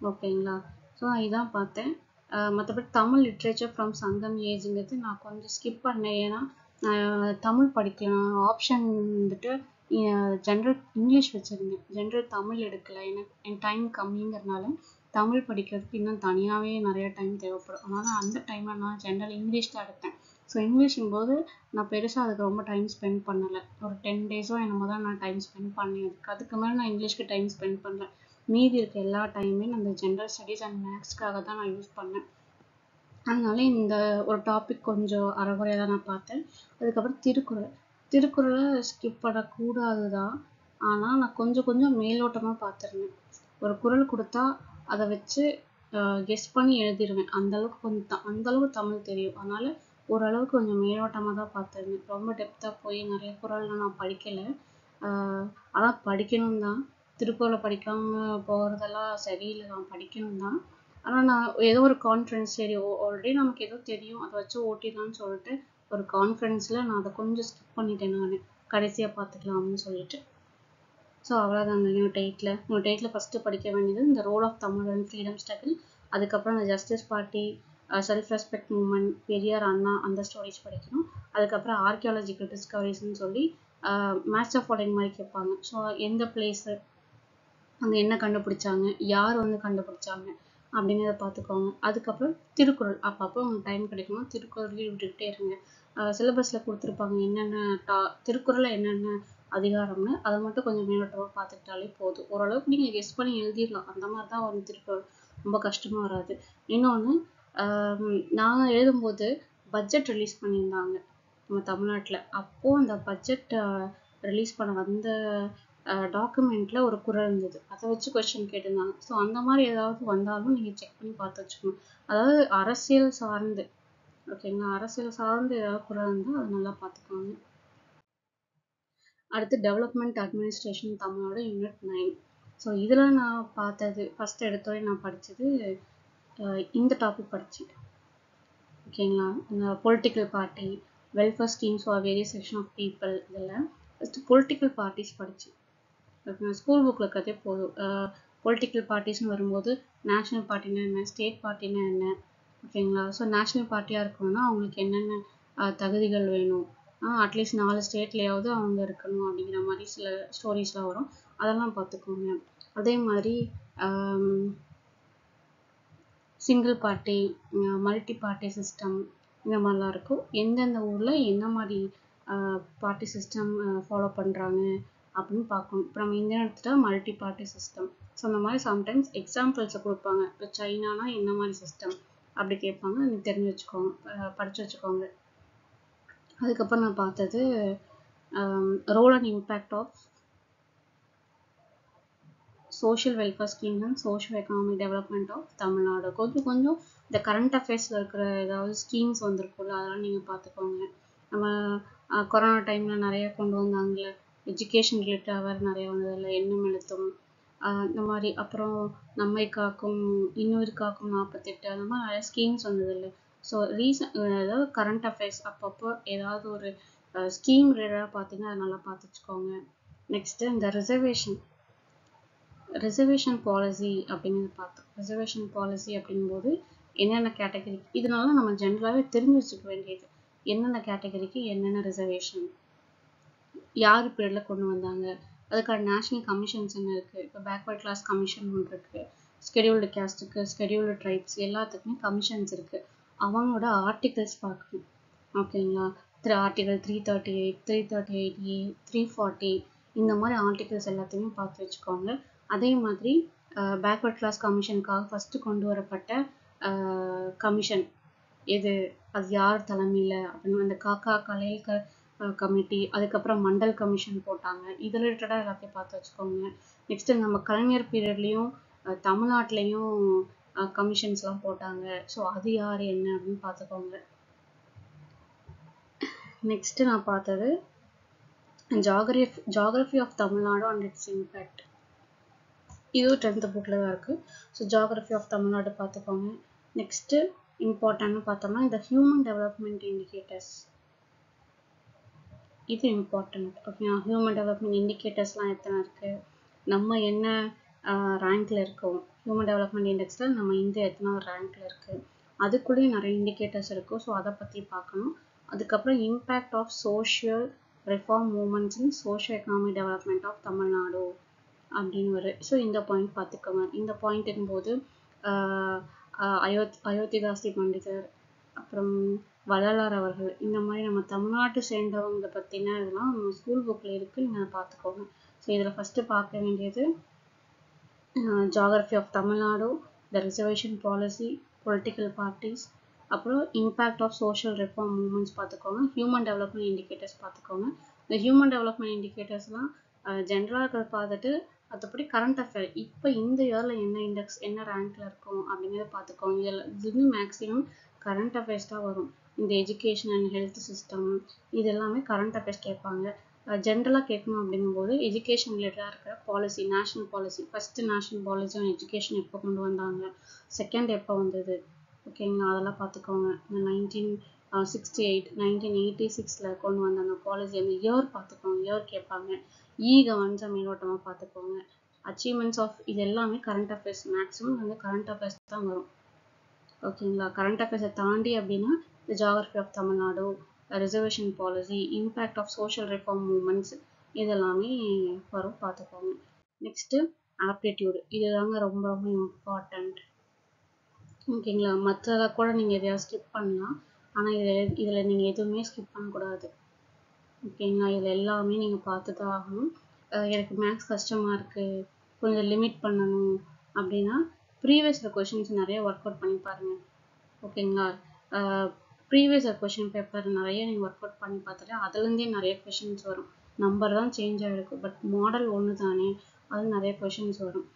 ஓகேங்களா. ஸோ நான் இதான் பார்த்தேன். மற்றபடி தமிழ் லிட்ரேச்சர் ஃப்ரம் சங்கம் ஏஜுங்கிறது நான் கொஞ்சம் ஸ்கிப் பண்ணேன். ஏன்னா தமிழ் படிக்கலாம் ஆப்ஷன் வந்துட்டு ஜென்ரல் இங்கிலீஷ் வச்சுருந்தேன், ஜென்ரல் தமிழ் எடுக்கலை, எனக்கு என் டைம் கம்மிங்கிறதுனால தமிழ் படிக்கிறதுக்கு இன்னும் தனியாகவே நிறைய டைம் தேவைப்படும். அதனால் அந்த டைமில் நான் ஜென்ரல் இங்கிலீஷ் தான் எடுத்தேன். ஸோ இங்கிலீஷும் போது நான் பெருசாக அதுக்கு ரொம்ப டைம் ஸ்பெண்ட் பண்ணலை, ஒரு 10 days என்னமோ தான் நான் டைம் ஸ்பெண்ட் பண்ணேன். அதுக்கு மேலே நான் இங்கிலீஷ்க்கு டைம் ஸ்பெண்ட் பண்ணல. மீதி இருக்க எல்லா டைமே நம்ம ஜென்ரல் ஸ்டடீஸ் அண்ட் மேக்ஸ்க்காக தான் நான் யூஸ் பண்ணேன். அதனால இந்த ஒரு டாபிக் கொஞ்சம் அறகுறையாக தான் நான் பார்த்தேன். அதுக்கப்புறம் திருக்குறளை ஸ்கிப் பண்ணக்கூடாது தான், ஆனால் நான் கொஞ்சம் மேலோட்டமாக பார்த்துருந்தேன். ஒரு குறள் கொடுத்தா அதை வச்சு கெஸ் பண்ணி எழுதிடுவேன். அந்தளவுக்கு தமிழ் தெரியும். அதனால ஓரளவுக்கு கொஞ்சம் மேலோட்டமாக தான் பார்த்துருந்தேன். ரொம்ப டெப்த்தாக போய் நிறைய குறள்லாம் நான் படிக்கலை. ஆனால் படிக்கணும் தான். திருக்குறளை படிக்காமல் போகிறதெல்லாம் சரியில்லை தான், படிக்கணும் தான். ஆனால் நான் ஏதோ ஒரு கான்ஃபிடன்ஸ், சரி ஆல்ரெடி நமக்கு ஏதோ தெரியும், அதை வச்சு ஓட்டிடலாம்னு சொல்லிட்டு ஒரு கான்ஃபிடன்ஸில் நான் அதை கொஞ்சம் ஸ்கிப் பண்ணிட்டேன். நான் கடைசியாக பார்த்துக்கலாம் அப்படின்னு சொல்லிட்டு. ஸோ அவ்வளோதாங்க. உங்கள் டெய்ட்டில் ஃபஸ்ட்டு படிக்க வேண்டியது இந்த role of Tamil and freedom struggle. அதுக்கப்புறம் இந்த justice party, self respect movement, Periyar, Anna, அந்த ஸ்டோரிஸ் படிக்கணும். அதுக்கப்புறம் ஆர்கியாலஜிக்கல் டிஸ்கவரிஸ்ன்னு சொல்லி மேட்ச் ஆஃப் ஃபாலோயிங் மாதிரி கேட்பாங்க. ஸோ எந்த பிளேஸு, அங்கே என்ன கண்டுபிடிச்சாங்க, யார் வந்து கண்டுபிடிச்சாங்க அப்படிங்கிறத பார்த்துக்கோங்க. அதுக்கப்புறம் திருக்குறள் அப்பப்போ உங்களுக்கு டைம் கிடைக்குமா திருக்குறள் விட்டுக்கிட்டே இருங்க. சிலபஸில் கொடுத்துருப்பாங்க என்னென்ன திருக்குறளில் என்னென்ன அதிகாரம்னு, அதை மட்டும் கொஞ்சம் மேலோட்டமாக பார்த்துக்கிட்டாலே போதும். ஓரளவுக்கு நீங்கள் கெஸ் பண்ணி எழுதிடலாம். அந்த மாதிரி தான் வந்து திருக்குறள், ரொம்ப கஷ்டமாக வராது. இன்னொன்று, நான் எழுதும்போது பட்ஜெட் ரிலீஸ் பண்ணியிருந்தாங்க நம்ம தமிழ்நாட்டில். அப்போது அந்த பட்ஜெட் ரிலீஸ் பண்ண வந்த டாக்குமெண்ட்டில் ஒரு குறள் இருந்தது. அதை வச்சு கொஸ்டின் கேட்டிருந்தாங்க. ஸோ அந்த மாதிரி ஏதாவது வந்தாலும் நீங்கள் செக் பண்ணி பார்த்து வச்சுக்கணும். அதாவது அரசியல் சார்ந்து, ஓகேங்களா, அரசியல் சார்ந்து ஏதாவது குறள் இருந்தால் அதை நல்லா பார்த்துக்கோங்க. அடுத்து டெவலப்மெண்ட் அட்மினிஸ்ட்ரேஷன் தமிழோட யூனிட் 9. ஸோ இதில் நான் பார்த்தது ஃபஸ்ட்டு எடுத்தோடனே நான் படித்தது இந்த டாபிக் படித்தேன். ஓகேங்களா, இந்த political party, welfare schemes for various section of people, இதில் ஃபஸ்ட்டு பொலிட்டிக்கல் பார்ட்டிஸ் படித்தேன். ஸ்கூல் புக்கில் இருக்கிறதே போதும். பொலிட்டிக்கல் பார்ட்டிஸ்னு வரும்போது நேஷ்னல் பார்ட்டினா என்ன, ஸ்டேட் பார்ட்டினா என்ன, ஓகேங்களா. ஸோ நேஷ்னல் பார்ட்டியாக இருக்கணும்னா அவங்களுக்கு என்னென்ன தகுதிகள் வேணும், அட்லீஸ்ட் 4 ஸ்டேட்லேயாவது அவங்க இருக்கணும் அப்படிங்கிற மாதிரி சில ஸ்டோரிஸ்லாம் வரும். அதெல்லாம் பார்த்துக்கோங்க. அதே மாதிரி single party, multi party system, இந்த மாதிரிலாம் இருக்கும். எந்தெந்த ஊரில் என்ன மாதிரி பார்ட்டி சிஸ்டம் ஃபாலோ பண்ணுறாங்க அப்படின்னு பார்க்கணும். இப்போ நம்ம இந்தியா எடுத்துட்டா மல்டி பார்ட்டி சிஸ்டம். ஸோ அந்த மாதிரி சம்டைம்ஸ் எக்ஸாம்பிள்ஸை கொடுப்பாங்க. இப்போ சைனானா என்ன மாதிரி சிஸ்டம் அப்படி கேட்பாங்க. நீங்கள் தெரிஞ்சு வச்சுக்கோங்க, படித்து வச்சுக்கோங்க. அதுக்கப்புறம் நான் பார்த்தது role and impact of social welfare schemes and social economic development of Tamil Nadu. கொஞ்சம் இந்த கரண்ட் அஃபேர்ஸில் இருக்கிற ஏதாவது ஸ்கீம்ஸ் வந்திருக்குல்ல, அதெல்லாம் நீங்கள் பார்த்துக்கோங்க. நம்ம கொரோனா டைமில் நிறைய கொண்டு வந்தாங்கல்ல, எஜுகேஷன் ரிலேட்டடாக வேறு நிறைய வந்ததில்ல, எண்ணும் எழுத்தும், இந்த மாதிரி. அப்புறம் நம்மை காக்கும், இன்னுயிர் காக்கும் 48, அந்த மாதிரி நிறைய ஸ்கீம்ஸ் வந்ததில்ல. ஸோ ஏதாவது கரண்ட் அஃபேர்ஸ் அப்பப்போ ஏதாவது ஒரு ஸ்கீம் ரிலேட்டடாக பார்த்தீங்கன்னா அதை நல்லா பார்த்து வச்சுக்கோங்க. நெக்ஸ்ட்டு இந்த ரிசர்வேஷன் பாலிசி அப்படிங்கிறது பார்த்தோம். ரிசர்வேஷன் பாலிசி அப்படிங்கும்போது என்னென்ன கேட்டகரி, இதனால நம்ம ஜென்ரலாகவே தெரிஞ்சு வச்சுக்க வேண்டியது, என்னென்ன கேட்டகரிக்கு என்னென்ன ரிசர்வேஷன், யார் பீரியடில் கொண்டு வந்தாங்க, அதுக்கான நேஷ்னல் கமிஷன்ஸ் என்ன இருக்குது. இப்போ பேக்வர்ட் கிளாஸ் கமிஷன் ஒன்று இருக்குது, ஸ்கெடியூல்டு கேஸ்ட்டுக்கு, ஸ்கெடியூல்டு ட்ரைப்ஸ் எல்லாத்துக்குமே கமிஷன்ஸ் இருக்குது. அவங்களோட ஆர்டிகல்ஸ் பார்க்கணும், ஓகேங்களா. ஆர்டிகல் 338, 338A, 340, இந்த மாதிரி ஆர்டிகல்ஸ் எல்லாத்தையுமே பார்த்து வச்சுக்கோங்க. அதே மாதிரி பேக்வர்ட் கிளாஸ் கமிஷனுக்காக ஃபஸ்ட்டு கொண்டு வரப்பட்ட கமிஷன் எது, அது யார் தலைமையில் அப்படின்னு, அந்த காக்கா கலையில் கமிட்டி, அதுக்கப்புறம் மண்டல் கமிஷன் போட்டாங்க. இது ரிலேட்டடாக எல்லாத்தையும் பார்த்து வச்சுக்கோங்க. நெக்ஸ்ட்டு நம்ம கலைஞர் பீரியட்லேயும் தமிழ்நாட்டிலையும் கமிஷன்ஸ்லாம் போட்டாங்க. ஸோ அது யார் என்ன அப்படின்னு பார்த்துக்கோங்க. நெக்ஸ்ட்டு நான் பார்த்தது geography of Tamil Nadu and its impact. இதுவும் 10th புக்கில் தான் இருக்குது. ஸோ ஜாகிரஃபி ஆஃப் தமிழ்நாடு பார்த்துக்கோங்க. நெக்ஸ்ட்டு இம்பார்ட்டன்ட்னு பார்த்தோம்னா இந்த ஹியூமன் டெவலப்மெண்ட் இண்டிகேட்டர்ஸ், இது இம்பார்ட்டன்ட். ஓகேங்களா. ஹியூமன் டெவலப்மெண்ட் இண்டிகேட்டர்ஸ்லாம் எத்தனை இருக்குது, நம்ம என்ன ரேங்க்கில் இருக்கோம், ஹியூமன் டெவலப்மெண்ட் இண்டெக்ஸில் நம்ம இந்தியா எத்தனாவது ரேங்க்கில் இருக்குது, அதுக்குள்ளேயும் நிறைய இண்டிகேட்டர்ஸ் இருக்கும். ஸோ அதை பற்றி பார்க்கணும். அதுக்கப்புறம் impact of social reform movements in socio economic development of Tamil Nadu அப்படின்னு வரும். ஸோ இந்த பாயிண்ட் பார்த்துக்கோங்க. இந்த பாயிண்ட்டும் போது அயோத்திதாசி பண்டிதர், அப்புறம் வள்ளலார் அவர்கள், இந்த மாதிரி நம்ம தமிழ்நாட்டை சேர்ந்தவங்க பற்றின இதெல்லாம் நம்ம ஸ்கூல் புக்கில் இருக்குது, நீங்கள் பார்த்துக்கோங்க. ஸோ இதில் ஃபஸ்ட்டு பார்க்க வேண்டியது geography of Tamil Nadu, the reservation policy, political parties, அப்புறம் impact of social reform movements பார்த்துக்கோங்க. ஹியூமன் டெவலப்மெண்ட் இண்டிகேட்டர்ஸ் பார்த்துக்கோங்க. இந்த ஹியூமன் டெவலப்மெண்ட் இண்டிகேட்டர்ஸ்லாம் ஜென்ரலாக இருக்கிறத பார்த்துட்டு மற்றபடி கரண்ட் அஃபேர் இப்போ இந்த இயரில் என்ன இண்டெக்ஸ் என்ன ரேங்க்ல இருக்கும் அப்படிங்கிறத பார்த்துக்கோங்க. இதில் மேக்ஸிமம் கரண்ட் அஃபேர்ஸ் தான் வரும். இந்த எஜுகேஷன் அண்ட் ஹெல்த் சிஸ்டம் இது எல்லாமே கரண்ட் அஃபேர்ஸ் கேட்பாங்க. ஜென்ரலாக கேட்கணும் அப்படிங்கும்போது எஜுகேஷன் ரிலேட்டடாக இருக்கிற policy, national policy, first national policy on education எப்போ கொண்டு வந்தாங்க, செகண்ட் எப்போ வந்தது, ஓகேங்களா, அதெல்லாம் பார்த்துக்கோங்க. இந்த 1968 1986 கொண்டு வந்த அந்த பாலிசி அந்த இயர் பார்த்துக்கோங்க, இயர் கேட்பாங்க. கவர்னன்ஸை மேலோட்டமாக பார்த்துக்கோங்க. அச்சீவ்மெண்ட்ஸ் ஆஃப் இது எல்லாமே கரண்ட் அஃபேர்ஸ், மேக்ஸிமம் வந்து கரண்ட் அஃபேர்ஸ் தான் வரும். ஓகேங்களா, கரண்ட் அஃபேர்ஸை தாண்டி அப்படின்னா இந்த geography of Tamil Nadu, reservation policy, impact of social reform movements இதெல்லாமே வரும், பார்த்துக்கோங்க. நெக்ஸ்ட்டு ஆப்டிடியூடு, இதுதாங்க ரொம்ப ரொம்ப இம்பார்ட்டண்ட். ஓகேங்களா, மற்றதை கூட நீங்கள் எதையாவது ஸ்கிப் பண்ணலாம், ஆனால் இதில் நீங்கள் எதுவுமே ஸ்கிப் பண்ணக்கூடாது. ஓகேங்களா, இதில் எல்லாமே நீங்கள் பார்த்து தான் ஆகணும். எனக்கு மேக்ஸ் கஷ்டமாக இருக்குது, கொஞ்சம் லிமிட் பண்ணணும் அப்படின்னா ப்ரீவியஸ் கொஷின்ஸ் நிறைய ஒர்க் அவுட் பண்ணி பாருங்கள். ஓகேங்களா, ப்ரீவியஸ் கொஷின் பேப்பர் நிறைய நீங்கள் ஒர்க் அவுட் பண்ணி பார்த்துட்டு அதுலேருந்தே நிறைய கொஷின்ஸ் வரும். நம்பர் தான் சேஞ்ச் ஆகிருக்கும், பட் மாடல் ஒன்று தானே, அது நிறைய கொஷின்ஸ் வரும்.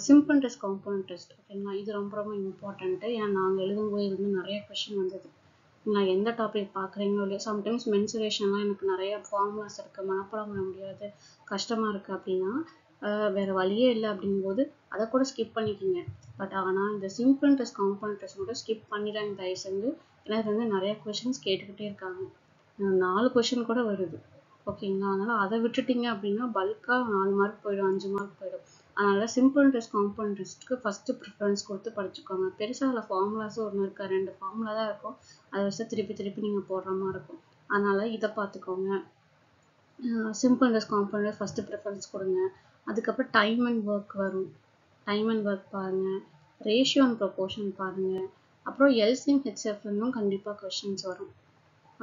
சிம்பிள் டெஸ்ட், காம்பவுண்ட் டெஸ்ட், ஓகேங்களா, இது ரொம்ப ரொம்ப இம்பார்ட்டண்ட்டு. ஏன்னா நாங்கள் எழுதும்போது இருந்து நிறைய கொஷின் வந்தது. நான் எந்த டாபிக் பார்க்குறீங்களோ இல்லையா, சம்டைம்ஸ் மென்சுரேஷன்லாம் எனக்கு நிறைய ஃபார்முலாஸ் இருக்குது, மனப்பாடம் பண்ண முடியாது, கஷ்டமாக இருக்குது அப்படின்னா வேறு வழியே இல்லை அப்படிங்கும்போது அதை கூட ஸ்கிப் பண்ணிக்கோங்க. பட் ஆனால் இந்த சிம்பிள் டெஸ்ட், காம்பவுண்ட் டெஸ்ட் மட்டும் ஸ்கிப் பண்ணிடாங்க தயவு செஞ்சு. ஏன்னா இது வந்து நிறைய கொஷின்ஸ் கேட்டுக்கிட்டே இருக்காங்க, 4 கொஷின் கூட வருது. ஓகேங்களா, அதனால் அதை விட்டுட்டிங்க அப்படின்னா பல்காக 4 மார்க் போயிடும், 5 மார்க் போயிடும். அதனால் சிம்பிள் டெஸ்ட், காம்பவுண்ட் டெஸ்ட்டுக்கு ஃபஸ்ட்டு ப்ரிஃபரன்ஸ் கொடுத்து படிச்சுக்கோங்க. பெருசாக அதில் ஃபார்முலாஸும் ஒன்று இருக்கா, 2 ஃபார்முலா தான் இருக்கும், அதை வச்சு திருப்பி திருப்பி நீங்கள் போடுற மாதிரி இருக்கும். அதனால் இதை பார்த்துக்கோங்க. Simple test, compound test first preference கொடுங்க. அதுக்கப்புறம் டைம் அண்ட் ஒர்க் வரும், டைம் அண்ட் ஒர்க் பாருங்கள். ரேஷியோ அண்ட் ப்ரொபோர்ஷன் பாருங்கள். அப்புறம் எல்சிஎம் ஹெச்எஃப்லும் கண்டிப்பாக கொஷின்ஸ் வரும்.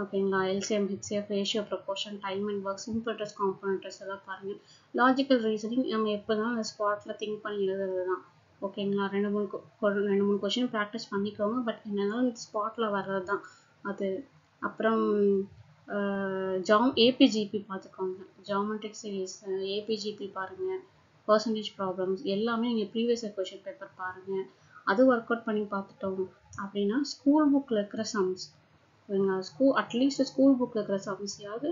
ஓகேங்களா, LCM HF, ratio, proportion, time and work, simple test, compound test எல்லாம் பாருங்கள். லாஜிக்கல் ரீசனிங் நம்ம எப்போதான் அந்த ஸ்பாட்டில் திங்க் பண்ணி எழுதுறது தான். ஓகேங்களா, 2-3 கொஷின் ப்ராக்டிஸ் பண்ணிக்கோங்க, பட் என்னென்னாலும் இந்த ஸ்பாட்டில் வர்றது தான் அது. அப்புறம் ஏபிஜிபி பார்த்துக்கோங்க, ஜியாமெட்ரிக் சீரிஸ், ஏபிஜிபி பாருங்கள். பர்சன்டேஜ் ப்ராப்ளம்ஸ் எல்லாமே நீங்கள் ப்ரீவியஸ் கொஷின் பேப்பர் பாருங்கள். அது ஒர்க் அவுட் பண்ணி பார்த்துட்டோம் அப்படின்னா ஸ்கூல் புக்கில் இருக்கிற சம்ஸ், அட்லீஸ்ட் ஸ்கூல் புக்கில் இருக்கிற சம்ஸையாவது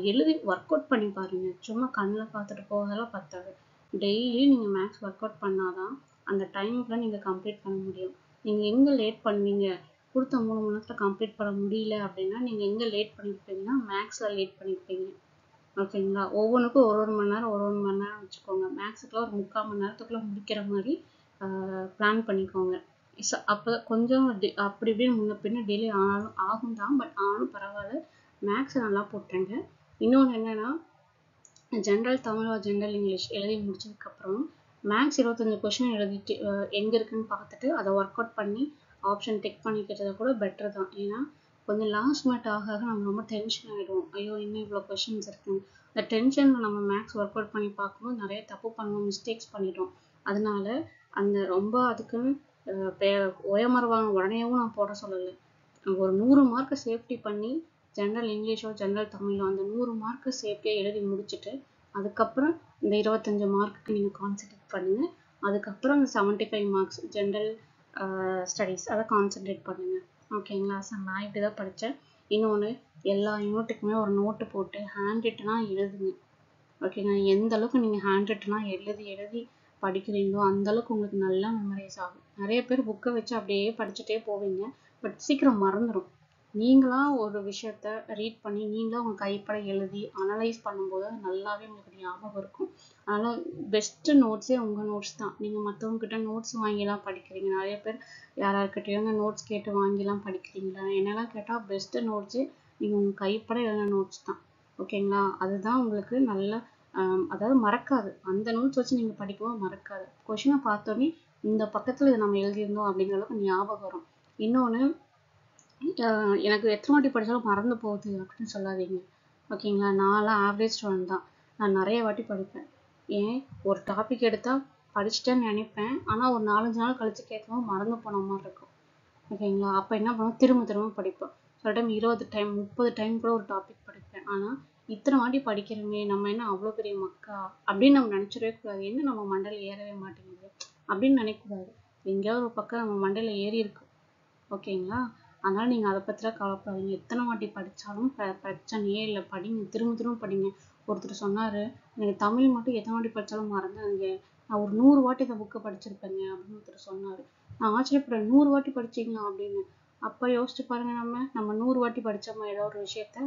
எழுதி ஒர்க் அவுட் பண்ணி பாருங்க. சும்மா கண்ணில் பார்த்துட்டு போகலாம் பத்தாது. டெய்லி நீங்கள் மேக்ஸ் ஒர்க் அவுட் பண்ணாதான் அந்த டைமுக்குள்ள நீங்கள் கம்ப்ளீட் பண்ண முடியும். நீங்கள் எங்கே லேட் பண்ணுவீங்க, கொடுத்த 3 மணி நேரத்தில் கம்ப்ளீட் பண்ண முடியல அப்படின்னா நீங்கள் எங்கே லேட் பண்ணியிருப்பீங்கன்னா மேக்ஸில் லேட் பண்ணியிருப்பீங்க. ஓகேங்களா, ஒவ்வொன்றுக்கும் ஒரு மணி நேரம் மணி நேரம் வச்சுக்கோங்க. மேக்ஸுக்குலாம் ஒரு 3/4 மணி நேரத்துக்குள்ளே முடிக்கிற மாதிரி பிளான் பண்ணிக்கோங்க. அப்போ கொஞ்சம் அப்படி இப்படின்னு முன்ன பின்ன டிலே ஆகும் தான், பட் ஆனாலும் பரவாயில்ல, மேக்ஸை நல்லா போட்டுருங்க. இன்னொன்று என்னென்னா, ஜென்ரல் தமிழ், ஜென்ரல் இங்கிலீஷ் எழுதி முடிச்சதுக்கப்புறம் மேக்ஸ் 25 கொஷின் எழுதிட்டு எங்கே இருக்குன்னு பார்த்துட்டு அதை ஒர்க் அவுட் பண்ணி ஆப்ஷன் டிக் பண்ணிக்கிறத கூட பெட்டர் தான். ஏன்னா கொஞ்சம் லாஸ்ட் மினிட் ஆக நம்ம ரொம்ப டென்ஷன் ஆகிடுவோம், ஐயோ இன்னும் இவ்வளோ கொஷின்ஸ் இருக்குன்னு. இந்த டென்ஷனில் நம்ம மேக்ஸ் ஒர்க் அவுட் பண்ணி பார்க்கும்போது நிறைய தப்பு பண்ணுவோம், மிஸ்டேக்ஸ் பண்ணிட்டோம். அதனால அந்த ரொம்ப அதுக்குன்னு ஓயமரவாங்க உடனேவும் நான் போட சொல்லலை. ஒரு 100 மார்க்கை சேஃப்டி பண்ணி ஜென்ரல் இங்கிலீஷோ ஜென்ரல் தமிழோ அந்த 100 மார்க்கை சேஃப்டியாக எழுதி முடிச்சுட்டு அதுக்கப்புறம் இந்த 25 மார்க்குக்கு நீங்கள் கான்சன்ட்ரேட் பண்ணுங்கள். அதுக்கப்புறம் அந்த 75 மார்க்ஸ் ஜென்ரல் ஸ்டடீஸ் அதை கான்சன்ட்ரேட் பண்ணுங்கள். ஓகேங்களா சார், நான் இப்படி தான் படித்தேன். இன்னொன்று, எல்லா யூனிட்டுக்குமே ஒரு நோட்டு போட்டு ஹேண்ட் ரிட்டனாக எழுதுங்க. ஓகேங்க, எந்த அளவுக்கு நீங்கள் ஹேண்ட் ரிட்டனாக எழுதி படிக்கிறீங்களோ அந்த அளவுக்கு உங்களுக்கு நல்லா மெமரைஸ் ஆகும். நிறைய பேர் புக்கை வச்சு அப்படியே படிச்சுட்டே போவீங்க, பட் சீக்கிரம் மறந்துடும். நீங்களாக ஒரு விஷயத்த ரீட் பண்ணி நீங்களாக உங்கள் கைப்பட எழுதி அனலைஸ் பண்ணும்போது நல்லாவே உங்களுக்கு ஞாபகம் இருக்கும். அதனால் பெஸ்ட்டு நோட்ஸே உங்கள் நோட்ஸ் தான். நீங்கள் மற்றவங்ககிட்ட நோட்ஸ் வாங்கிலாம் படிக்கிறீங்க, நிறைய பேர் யாராருக்கிட்டையும் நோட்ஸ் கேட்டு வாங்கிலாம் படிக்கிறீங்களா, என்னெல்லாம் கேட்டால் பெஸ்ட்டு நோட்ஸே நீங்கள் உங்கள் கைப்பட எழுதின நோட்ஸ் தான். ஓகேங்களா, அதுதான் உங்களுக்கு நல்ல அதாவது மறக்காது. அந்த நோட்ஸ் வச்சு நீங்கள் படிக்கவும் மறக்காது. கொஷினை பார்த்தோன்னே இந்த பக்கத்தில் இதை நம்ம எழுதியிருந்தோம் அப்படிங்கிற அளவுக்கு ஞாபகம் வரும். இன்னொன்று, எனக்கு எத்தனை வாட்டி படித்தாலும் மறந்து போகுது அப்படின்னு சொல்லாதீங்க. ஓகேங்களா, நான்லாம் ஆவரேஜ் ஸ்டூடெண்ட் தான். நான் நிறைய வாட்டி படிப்பேன். ஏன், ஒரு டாபிக் எடுத்தால் படிச்சுட்டேன்னு நினைப்பேன், ஆனால் ஒரு 4-5 நாள் கழித்து கேட்கவும் மறந்து போன மாதிரி இருக்கும். ஓகேங்களா, அப்போ என்ன பண்ணுவோம், திரும்ப படிப்போம். சில டைம் 20 டைம் 30 டைம் கூட ஒரு டாபிக் படிப்பேன். ஆனால் இத்தனை வாட்டி படிக்கிறோமே, நம்ம என்ன அவ்வளோ பெரிய மக்கா அப்படின்னு நம்ம நினைச்சிடவே கூடாது. என்ன நம்ம மண்டையில ஏறவே மாட்டேங்குது அப்படின்னு நினைக்கக்கூடாது. எங்கேயாவது ஒரு பக்கம் நம்ம மண்டையில ஏறி இருக்கு. ஓகேங்களா? அதனால நீங்க அதை பத்திலாம் கவலைப்படாதீங்க. எத்தனை வாட்டி படிச்சாலும் பிரச்சனையே இல்லை. படிங்க, திரும்ப திரும்ப படிங்க. ஒருத்தர் சொன்னாரு, எனக்கு தமிழ் மட்டும் எத்தனை வாட்டி படிச்சாலும் மறந்துடுங்க, நான் ஒரு 100 வாட்டி இந்த புக்கை படிச்சிருப்பேங்க அப்படின்னு ஒருத்தர் சொன்னாரு. நான் ஆச்சரியப்படுறேன், 100 வாட்டி படிச்சீங்களா அப்படின்னு. அப்ப யோசிச்சு பாருங்க, நம்ம 100 வாட்டி படிச்சோமா ஏதோ ஒரு விஷயத்த,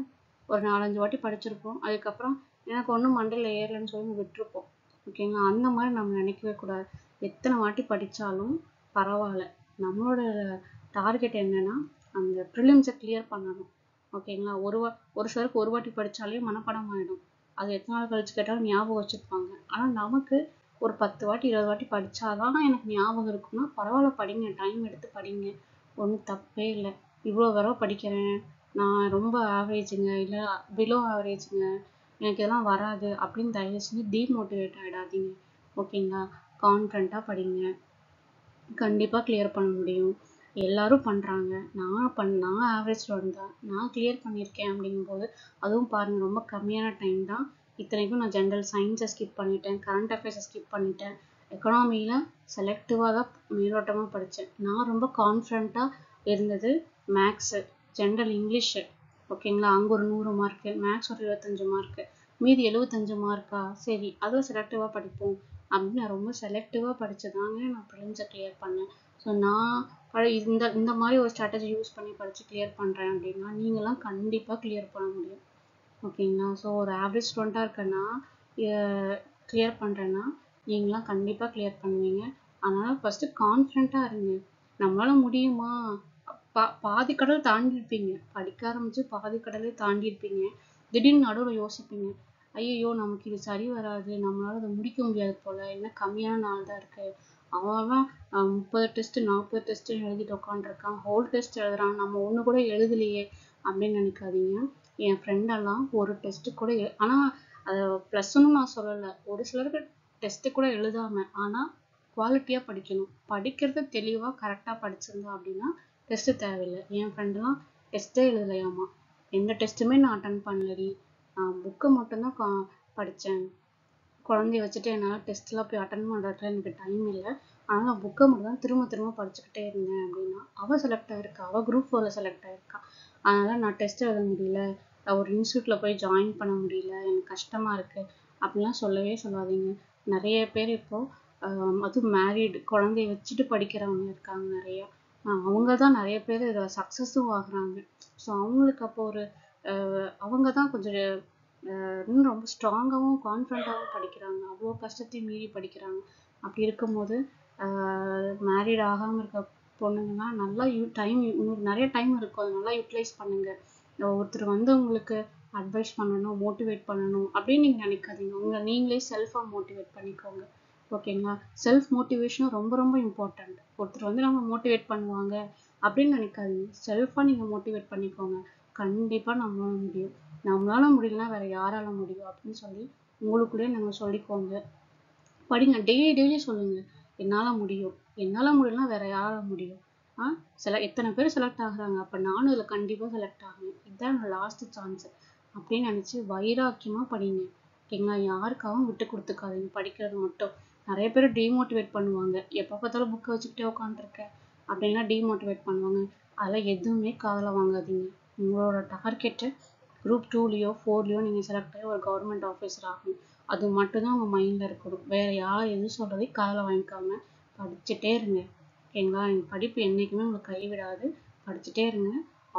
ஒரு 4-5 வாட்டி படிச்சிருப்போம். அதுக்கப்புறம் எனக்கு ஒண்ணும் மண்டையில ஏறலைன்னு சொல்லி விட்டுருப்போம். ஓகேங்களா? அந்த மாதிரி நம்ம நினைக்கவே கூடாது. எத்தனை வாட்டி படிச்சாலும் பரவாயில்ல. நம்மளோட டார்கெட் என்னன்னா அந்த ப்ரிலிம்ஸை கிளியர் பண்ணணும். ஓகேங்களா? ஒரு சிலருக்கு ஒரு வாட்டி படிச்சாலே மனப்பாடம் ஆயிடும். அது எத்தனை நாள் கழிச்சு கேட்டாலும் ஞாபகம் வச்சிருப்பாங்க. ஆனா நமக்கு ஒரு 10 வாட்டி 20 வாட்டி படிச்சாதான் எனக்கு ஞாபகம் இருக்குன்னா பரவாயில்ல, படிங்க, டைம் எடுத்து படிங்க, ஒன்றும் தப்பே இல்லை. இவ்வளோ தடவை படிக்கிறேன், நான் ரொம்ப ஆவரேஜுங்க, இல்லை பிலோ ஆவரேஜுங்க, எனக்கு இதெல்லாம் வராது அப்படின்னு தயவு செஞ்சு டீமோட்டிவேட் ஆகிடாதீங்க. ஓகேங்களா? கான்ஃபிடண்ட்டாக படிங்க, கண்டிப்பாக கிளியர் பண்ண முடியும். எல்லாரும் பண்ணுறாங்க, நான் ஆவரேஜ் ஸ்டூடெண்ட் தான், நான் கிளியர் பண்ணியிருக்கேன் அப்படிங்கும்போது, அதுவும் பாருங்கள் ரொம்ப கம்மியான டைம் தான். இத்தனைக்கும் நான் ஜென்ரல் சயின்ஸை ஸ்கிப் பண்ணிட்டேன், கரண்ட் அஃபேர்ஸை ஸ்கிப் பண்ணிட்டேன், எக்கனாமியில் செலக்டிவாக தான் மேலோட்டமாக படித்தேன். நான் ரொம்ப கான்ஃபிடண்ட்டாக இருந்தது மேக்ஸு, ஜென்ரல் இங்கிலீஷு. ஓகேங்களா? அங்கே ஒரு 100 மார்க்கு, மேக்ஸ் ஒரு 25 மார்க்கு, மீதி 75 மார்க்கா, சரி அதுவும் செலக்டிவாக படிப்போம் அப்படின்னு நான் ரொம்ப செலக்டிவாக படிச்சுதாங்க நான் ப்ரிலிம்ஸை கிளியர் பண்ணேன். ஸோ நான் இந்த மாதிரி ஒரு ஸ்ட்ராட்டஜி யூஸ் பண்ணி படித்து கிளியர் பண்ணுறேன் அப்படின்னா நீங்களாம் கண்டிப்பாக கிளியர் பண்ண முடியும். ஓகேங்களா? ஸோ ஒரு ஆவரேஜ் ஸ்டூடெண்ட்டாக இருக்கேன்னா கிளியர் பண்ணுறேன்னா நீங்களாம் கண்டிப்பாக கிளியர் பண்ணுவீங்க. அதனால் ஃபஸ்ட்டு கான்ஃபிடண்ட்டாக இருங்க. நம்மளால் முடியுமா? பாதி கடல் தாண்டி இருப்பீங்க, படிக்க ஆரம்பிச்சு பாதி கடலே தாண்டி இருப்பீங்க. திடீர்னு நடுவில் யோசிப்பீங்க, ஐயோ நமக்கு இது சரி வராது, நம்மளால அதை முடிக்க முடியாது போல, என்ன கம்மியான நாள் தான் இருக்கு, அவன் 30 டெஸ்ட் 40 டெஸ்ட் எழுதிட்டு உட்காந்துருக்கான், ஹோல் டெஸ்ட் எழுதுறான், நம்ம ஒன்று கூட எழுதலையே அப்படின்னு நினைக்காதீங்க. என் ஃப்ரெண்டெல்லாம் ஒரு டெஸ்ட் கூட ஆனால் அதை ப்ளஸ்ன்னு நான் சொல்லலை, ஒரு சிலருக்கு டெஸ்ட்டு கூட எழுதாமல் ஆனால் குவாலிட்டியாக படிக்கணும். படிக்கிறது தெளிவாக கரெக்டாக படிச்சிருந்தா அப்படின்னா டெஸ்ட்டு தேவையில்லை. என் ஃப்ரெண்டெல்லாம் டெஸ்ட்டே எழுதலையாமா, எந்த டெஸ்ட்டுமே நான் அட்டன் பண்ணலடி, நான் புக்கை மட்டும்தான் படித்தேன், குழந்தைய வச்சுட்டு என்னால் டெஸ்ட்லாம் போய் அட்டன் பண்ணுறதுல எனக்கு டைம் இல்லை, ஆனால் நான் புக்கை மட்டும் தான் திரும்ப திரும்ப படிச்சுக்கிட்டே இருந்தேன் அப்படின்னா அவள் செலக்ட் ஆகிருக்கா, அவள் குரூப் 4 செலக்ட் ஆகிருக்கா. அதனால் நான் டெஸ்ட் எழுத முடியல, ஒரு இன்ஸ்டியூட்டில் போய் ஜாயின் பண்ண முடியல, எனக்கு கஷ்டமாக இருக்குது அப்படிலாம் சொல்லவே சொல்லாதீங்க. நிறைய பேர் இப்போது அதுவும் மேரீடு குழந்தைய வச்சுட்டு படிக்கிறவங்க இருக்காங்க நிறையா. அவங்க தான் நிறைய பேர் இதில் சக்ஸஸும் ஆகுறாங்க. ஸோ அவங்களுக்கு அப்போ ஒரு அவங்க தான் கொஞ்சம் இன்னும் ரொம்ப ஸ்ட்ராங்காகவும் கான்ஃபிடண்ட்டாகவும் படிக்கிறாங்க, அவ்வளோ கஷ்டத்தையும் மீறி படிக்கிறாங்க. அப்படி இருக்கும்போது மேரீட் ஆகாமல் இருக்க பொண்ணுங்கன்னா நல்லா உங்களுக்கு நிறைய டைம் இருக்கும், அதை நல்லா யூட்டிலைஸ் பண்ணுங்க. ஒருத்தர் வந்து உங்களுக்கு அட்வைஸ் பண்ணணும், மோட்டிவேட் பண்ணணும் அப்படின்னு நீங்கள் நினைக்காதீங்க, நீங்களே செல்ஃபாக மோட்டிவேட் பண்ணிக்கோங்க. ஓகேங்களா? செல்ஃப் மோட்டிவேஷனும் ரொம்ப ரொம்ப இம்பார்ட்டண்ட். ஒருத்தர் வந்து நம்ம மோட்டிவேட் பண்ணுவாங்க அப்படின்னு நினைக்காதீங்க, செல்ஃபாக நீங்கள் மோட்டிவேட் பண்ணிக்கோங்க. கண்டிப்பாக நம்மளால முடியும், நம்மளால முடியலன்னா வேற யாரால முடியும் அப்படின்னு சொல்லி உங்களுக்குள்ளேயே நீங்கள் சொல்லிக்கோங்க. படிங்க, டெய்லி டெய்லி சொல்லுங்க, என்னால் முடியும், என்னால் முடியலன்னா வேற யாரால முடியும். எத்தனை பேர் செலக்ட் ஆகுறாங்க, அப்போ நானும் இதில் கண்டிப்பாக செலக்ட் ஆகுவேன், இதுதான் லாஸ்ட் சான்ஸ் அப்படின்னு நினச்சி வைராக்கியமாக படிங்க. ஓகேங்களா? யாருக்காகவும் விட்டு கொடுத்துக்காதீங்க படிக்கிறது மட்டும். நிறைய பேர் டீமோட்டிவேட் பண்ணுவாங்க, எப்போ பார்த்தாலும் புக்கை வச்சுக்கிட்டே உட்காந்துருக்க அப்படின்லாம் டீமோட்டிவேட் பண்ணுவாங்க. அதெல்லாம் எதுவுமே காதில் வாங்காதீங்க. உங்களோட டார்கெட்டு குரூப் 2லையோ 4லையோ நீங்கள் செலக்ட் ஆகி ஒரு கவர்மெண்ட் ஆஃபீஸர் ஆகணும், அது மட்டும்தான் உங்கள் மைண்டில் இருக்கணும். வேறு யார் எதுவும் சொல்கிறதையும் காதில் வாங்கிக்காம படிச்சுட்டே இருங்க. ஓகேங்களா? எங்கள் படிப்பு என்றைக்குமே உங்களை கைவிடாது, படிச்சுட்டே இருங்க.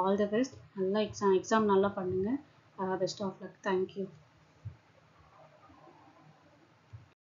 All the best. நல்லா எக்ஸாம் நல்லா பண்ணுங்கள். Best of luck. தேங்க்யூ.